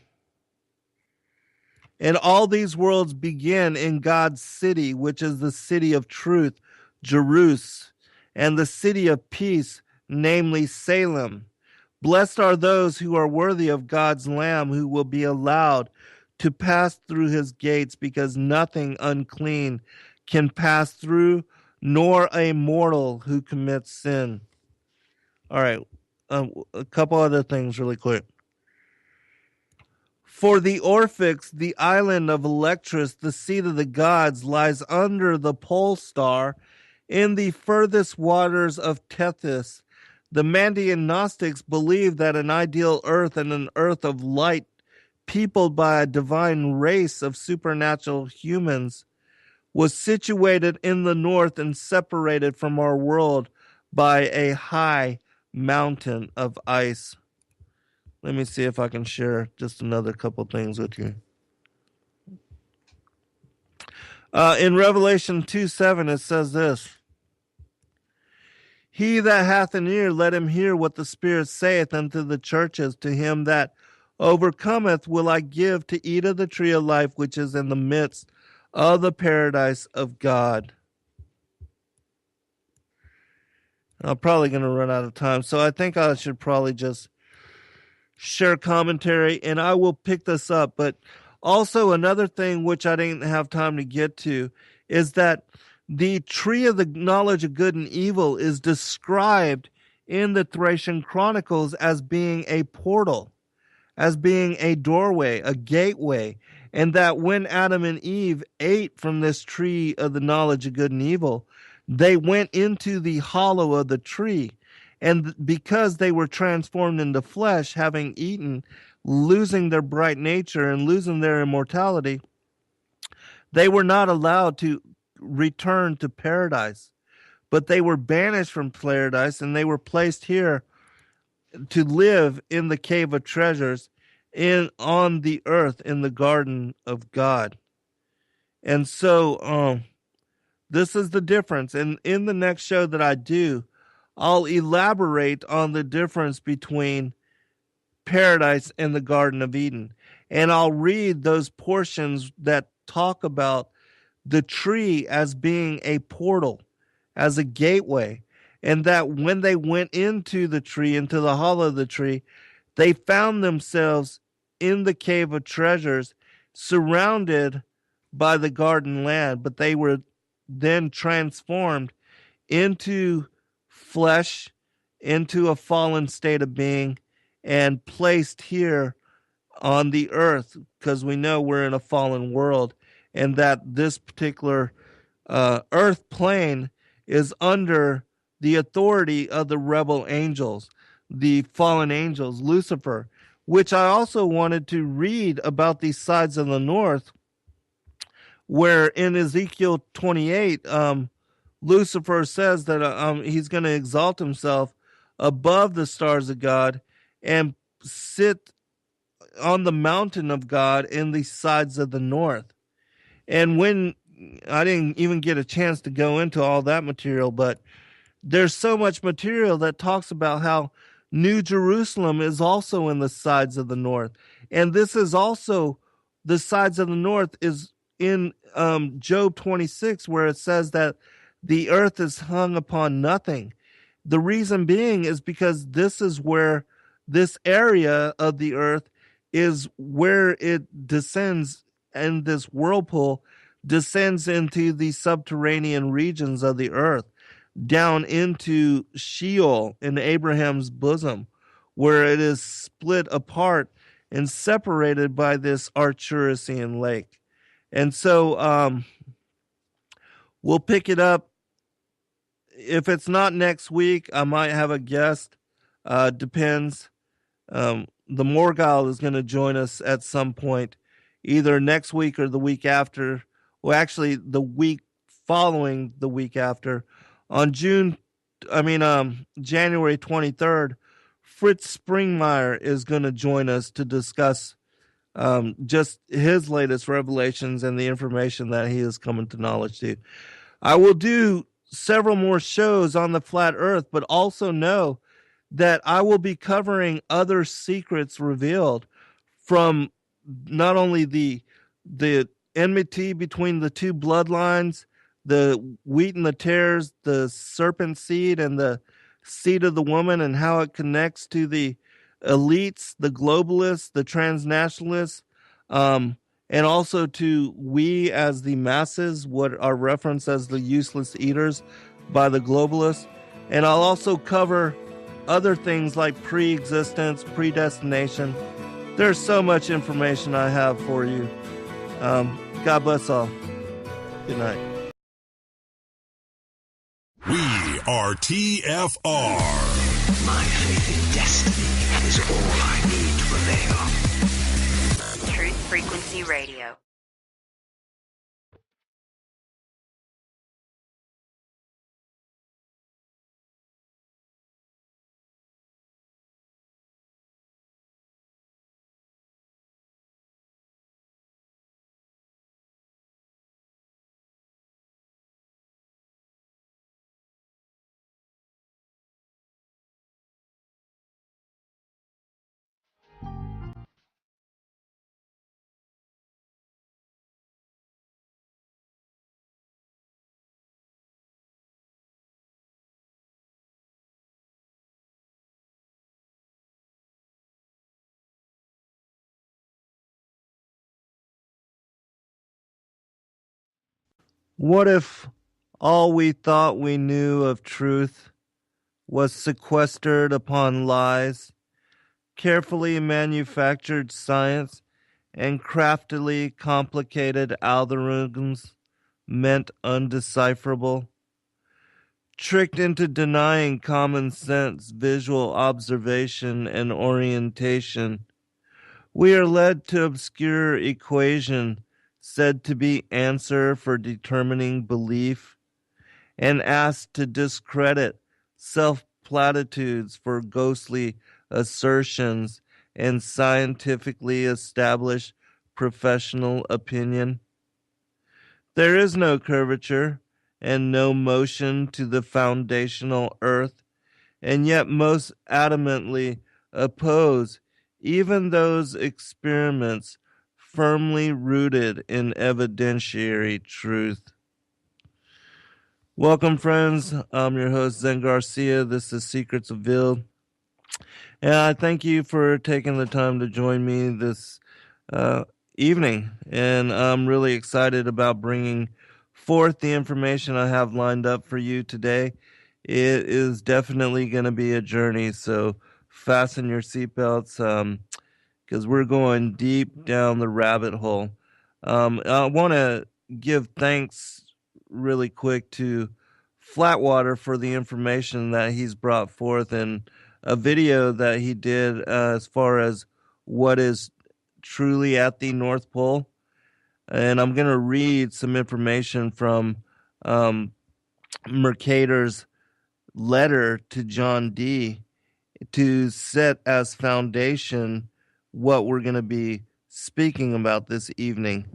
And all these worlds begin in God's city, which is the city of truth, Jerusalem, and the city of peace, namely Salem. Blessed are those who are worthy of God's Lamb, who will be allowed to pass through his gates, because nothing unclean can pass through, nor a mortal who commits sin. All right, a couple other things really quick. For the Orphics, the island of Electrus, the seat of the gods, lies under the pole star in the furthest waters of Tethys. The Mandean Gnostics believed that an ideal earth and an earth of light, peopled by a divine race of supernatural humans, was situated in the north and separated from our world by a high mountain of ice. Let me see if I can share just another couple things with you. In Revelation 2:7, it says this. He that hath an ear, let him hear what the Spirit saith unto the churches. To him that overcometh will I give to eat of the tree of life, which is in the midst of the paradise of God. I'm probably going to run out of time, so I think I should probably just share commentary, and I will pick this up. But also another thing which I didn't have time to get to is that the tree of the knowledge of good and evil is described in the Thracian Chronicles as being a portal, as being a doorway, a gateway, and that when Adam and Eve ate from this tree of the knowledge of good and evil, they went into the hollow of the tree. And because they were transformed into flesh, having eaten, losing their bright nature and losing their immortality, they were not allowed to return to paradise, but they were banished from paradise and they were placed here to live in the cave of treasures in on the earth in the garden of God. And so this is the difference. And in the next show that I do, I'll elaborate on the difference between paradise and the Garden of Eden. And I'll read those portions that talk about the tree as being a portal, as a gateway, and that when they went into the tree, into the hollow of the tree, they found themselves in the cave of treasures, surrounded by the garden land, but they were then transformed into flesh, into a fallen state of being, and placed here on the earth, because we know we're in a fallen world, and that this particular earth plane is under the authority of the rebel angels, the fallen angels, Lucifer, which I also wanted to read about these sides of the north, where in Ezekiel 28, Lucifer says that he's going to exalt himself above the stars of God and sit on the mountain of God in the sides of the north. And when I didn't even get a chance to go into all that material, but there's so much material that talks about how New Jerusalem is also in the sides of the north. And this is also the sides of the north is in Job 26, where it says that the earth is hung upon nothing. The reason being is because this is where this area of the earth is where it descends, and this whirlpool descends into the subterranean regions of the earth, down into Sheol in Abraham's bosom, where it is split apart and separated by this Arturian lake. And so we'll pick it up. If it's not next week, I might have a guest. Depends. The Morgul is going to join us at some point, either next week or the week after. Well, actually, the week following the week after. On January 23rd, Fritz Springmeier is going to join us to discuss just his latest revelations and the information that he is coming to knowledge to. I will do several more shows on the flat earth, but also know that I will be covering other secrets revealed from not only the enmity between the two bloodlines, the wheat and the tares, the serpent seed and the seed of the woman, and how it connects to the elites, the globalists, the transnationalists, and also to we as the masses, what are referenced as the useless eaters by the globalists. And I'll also cover other things like pre-existence, predestination. There's so much information I have for you. God bless all. Good night. We are TFR. My faith in destiny is all I need to prevail. Truth Frequency Radio. What if all we thought we knew of truth was sequestered upon lies, carefully manufactured science, and craftily complicated algorithms meant undecipherable, tricked into denying common sense, visual observation, and orientation. We are led to obscure equation said to be answer for determining belief, and asked to discredit self-platitudes for ghostly assertions and scientifically established professional opinion. There is no curvature and no motion to the foundational earth, and yet most adamantly oppose even those experiments firmly rooted in evidentiary truth. Welcome, friends. I'm your host, Zen Garcia. This is Secrets Revealed. And I thank you for taking the time to join me this evening. And I'm really excited about bringing forth the information I have lined up for you today. It is definitely going to be a journey, so fasten your seatbelts because we're going deep down the rabbit hole. I want to give thanks really quick to Flatwater for the information that he's brought forth in a video that he did as far as what is truly at the North Pole. And I'm going to read some information from Mercator's letter to John Dee to set as foundation what we're going to be speaking about this evening.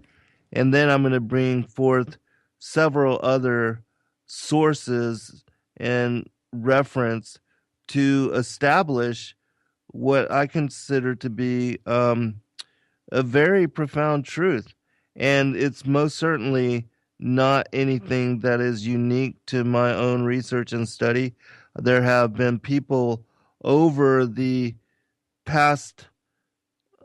And then I'm going to bring forth several other sources and reference to establish what I consider to be a very profound truth. And it's most certainly not anything that is unique to my own research and study. There have been people over the past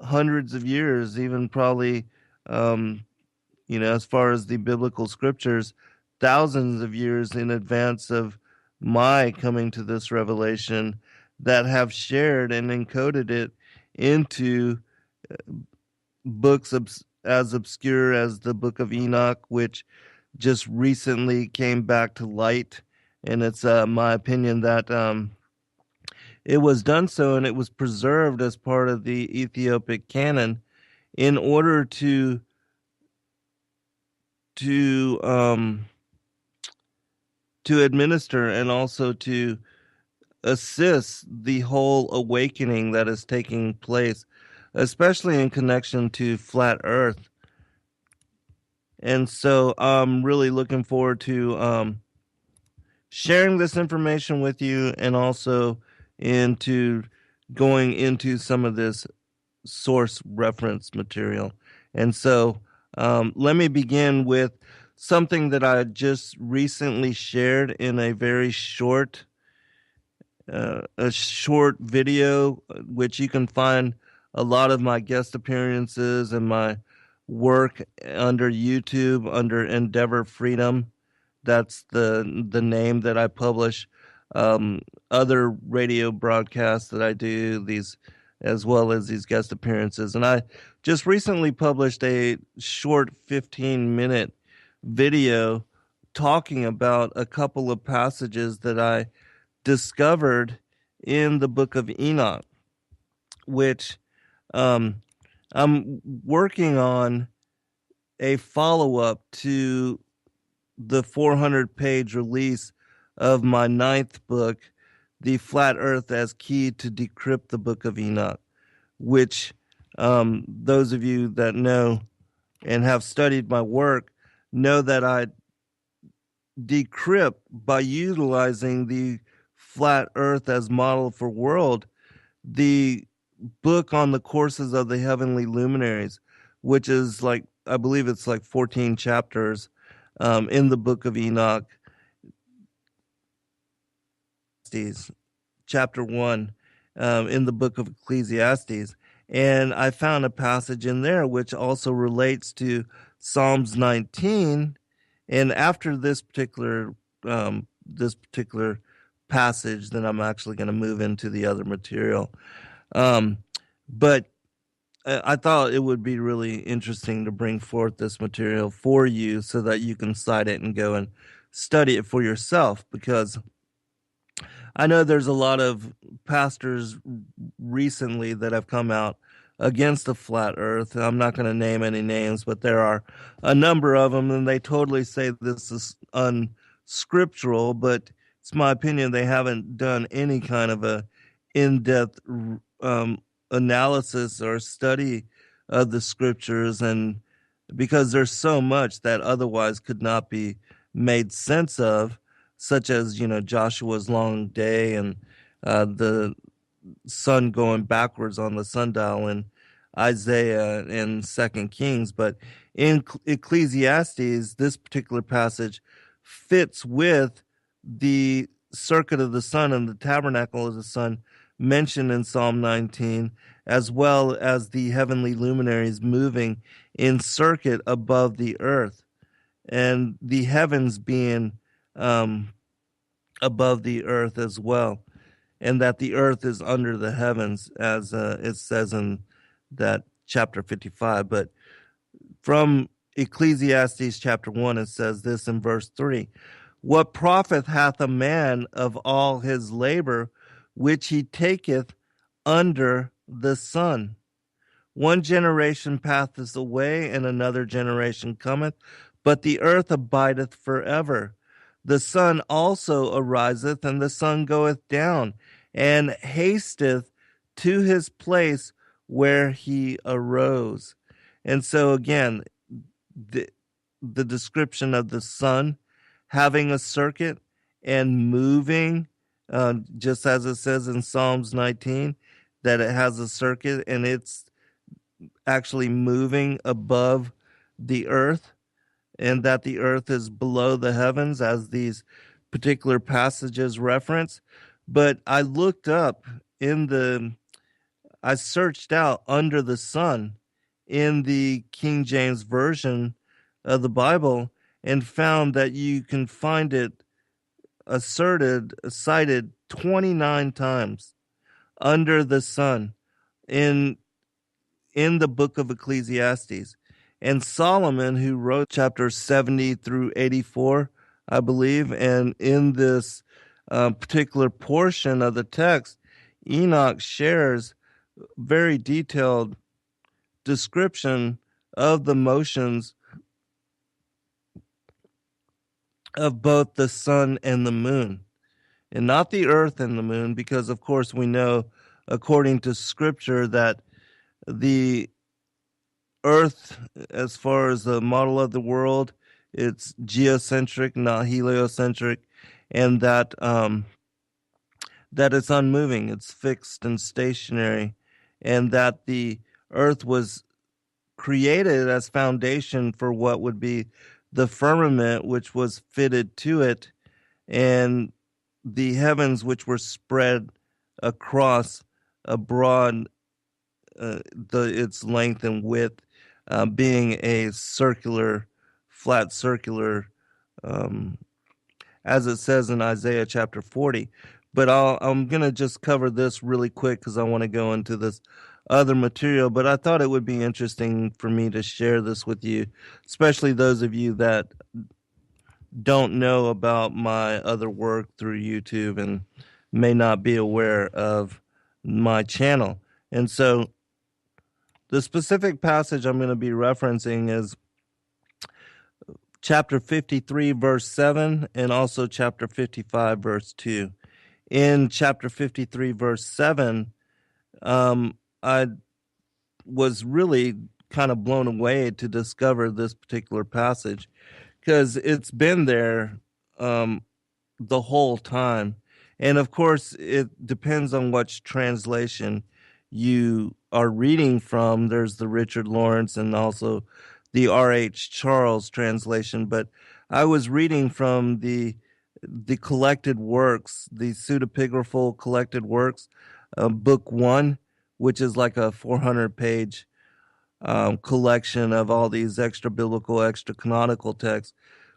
hundreds of years, even probably, as far as the biblical scriptures, thousands of years in advance of my coming to this revelation, that have shared and encoded it into books as obscure as the Book of Enoch, which just recently came back to light. And it's my opinion that it was done so, and it was preserved as part of the Ethiopic canon in order to administer and also to assist the whole awakening that is taking place, especially in connection to flat Earth. And so I'm really looking forward to sharing this information with you, and also into going into some of this source reference material. And so let me begin with something that I just recently shared in a very short video, which you can find a lot of my guest appearances and my work under YouTube under Endeavor Freedom. That's the name that I publish other radio broadcasts that I do, these as well as these guest appearances. And I just recently published a short 15-minute video talking about a couple of passages that I discovered in the Book of Enoch, which I'm working on a follow-up to the 400-page release of my 9th book, The Flat Earth as Key to Decrypt the Book of Enoch, which those of you that know and have studied my work know that I decrypt by utilizing the flat Earth as model for world, the book on the courses of the heavenly luminaries, which is like, I believe it's like 14 chapters in the Book of Enoch. Chapter 1 in the Book of Ecclesiastes. And I found a passage in there which also relates to Psalms 19. And after this particular passage, then I'm actually going to move into the other material. But I thought it would be really interesting to bring forth this material for you so that you can cite it and go and study it for yourself, because I know there's a lot of pastors recently that have come out against the flat earth. I'm not going to name any names, but there are a number of them, and they totally say this is unscriptural, but it's my opinion they haven't done any kind of a in-depth analysis or study of the scriptures, and because there's so much that otherwise could not be made sense of, such as Joshua's long day and the sun going backwards on the sundial in Isaiah and Second Kings. But in Ecclesiastes, this particular passage fits with the circuit of the sun and the tabernacle of the sun mentioned in Psalm 19, as well as the heavenly luminaries moving in circuit above the earth, and the heavens being above the earth as well, and that the earth is under the heavens, as it says in that chapter 55. But from Ecclesiastes chapter 1, it says this in verse 3: What profit hath a man of all his labor which he taketh under the sun? One generation passeth away, and another generation cometh, but the earth abideth forever. The sun also ariseth, and the sun goeth down, and hasteth to his place where he arose. And so again, the description of the sun having a circuit and moving, just as it says in Psalms 19, that it has a circuit and it's actually moving above the earth, and that the earth is below the heavens, as these particular passages reference. But I looked up I searched out under the sun in the King James Version of the Bible and found that you can find it cited 29 times, under the sun, in the book of Ecclesiastes. And Solomon, who wrote chapters 70 through 84, I believe, and in this particular portion of the text, Enoch shares very detailed description of the motions of both the sun and the moon, and not the earth and the moon, because of course we know, according to scripture, that the earth, as far as the model of the world, it's geocentric, not heliocentric, and that it's unmoving, it's fixed and stationary, and that the earth was created as foundation for what would be the firmament, which was fitted to it, and the heavens, which were spread across a broad its length and width, being a flat circular, as it says in Isaiah chapter 40. But I'm going to just cover this really quick because I want to go into this other material. But I thought it would be interesting for me to share this with you, especially those of you that don't know about my other work through YouTube and may not be aware of my channel. And so the specific passage I'm going to be referencing is chapter 53, verse 7, and also chapter 55, verse 2. In chapter 53, verse 7, I was really kind of blown away to discover this particular passage, because it's been there the whole time. And of course, it depends on which translation you are reading from. There's the Richard Lawrence and also the R.H. Charles translation. But I was reading from the collected works, the pseudepigraphal collected works, book 1, which is like a 400-page collection of all these extra biblical, extra canonical texts,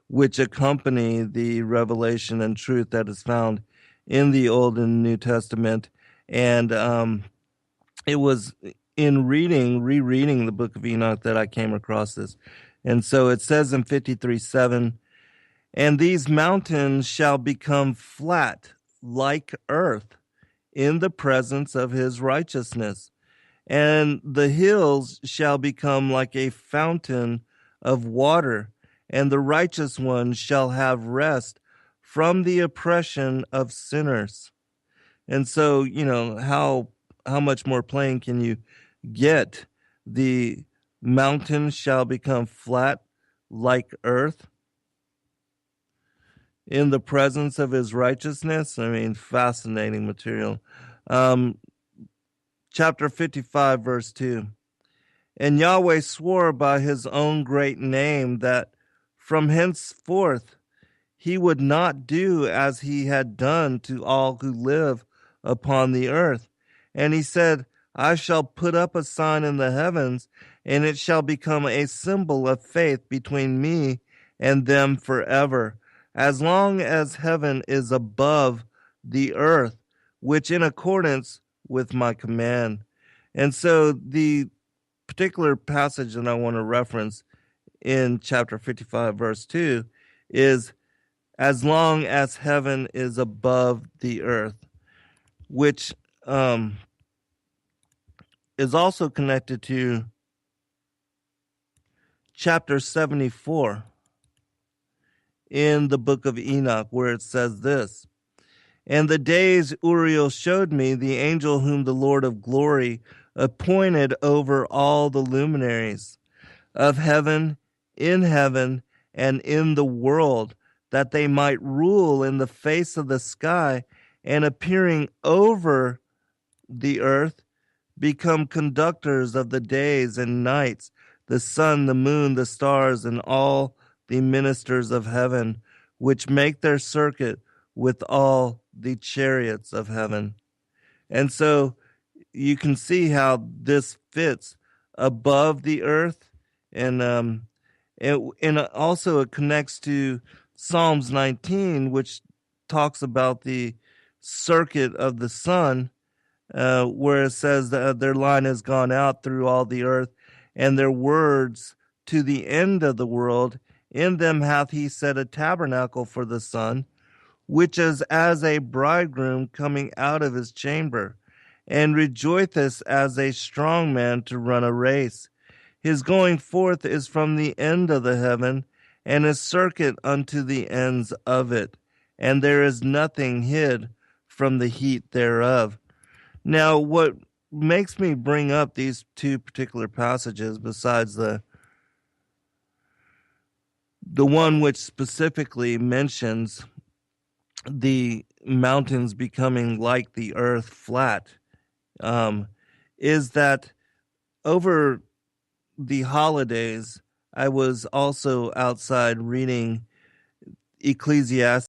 which accompany the revelation and truth that is found in the Old and New Testament. And it was in rereading the book of Enoch that I came across this. And so it says in 53:7, and these mountains shall become flat like earth in the presence of his righteousness, and the hills shall become like a fountain of water, and the righteous one shall have rest from the oppression of sinners. And so, how much more plain can you get? The mountains shall become flat like earth in the presence of his righteousness. I mean, fascinating material. Chapter 55, verse 2. And Yahweh swore by his own great name that from henceforth he would not do as he had done to all who live upon the earth. And he said, I shall put up a sign in the heavens, and it shall become a symbol of faith between me and them forever, as long as heaven is above the earth, which in accordance with my command. And so the particular passage that I want to reference in chapter 55, verse 2 is as long as heaven is above the earth, which is also connected to chapter 74 in the book of Enoch, where it says this, and the days Uriel showed me, the angel whom the Lord of glory appointed over all the luminaries of heaven, and in the world, that they might rule in the face of the sky, and appearing over the earth, become conductors of the days and nights, the sun, the moon, the stars, and all the ministers of heaven, which make their circuit with all the chariots of heaven. And so you can see how this fits above the earth, and also it connects to Psalms 19, which talks about the circuit of the sun, where it says that their line has gone out through all the earth, and their words to the end of the world. In them hath he set a tabernacle for the sun, which is as a bridegroom coming out of his chamber, and rejoiceth as a strong man to run a race. His going forth is from the end of the heaven, and his circuit unto the ends of it, and there is nothing hid from the heat thereof. Now, what makes me bring up these two particular passages, besides the one which specifically mentions the mountains becoming like the earth flat, is that over the holidays, I was also outside reading Ecclesiastes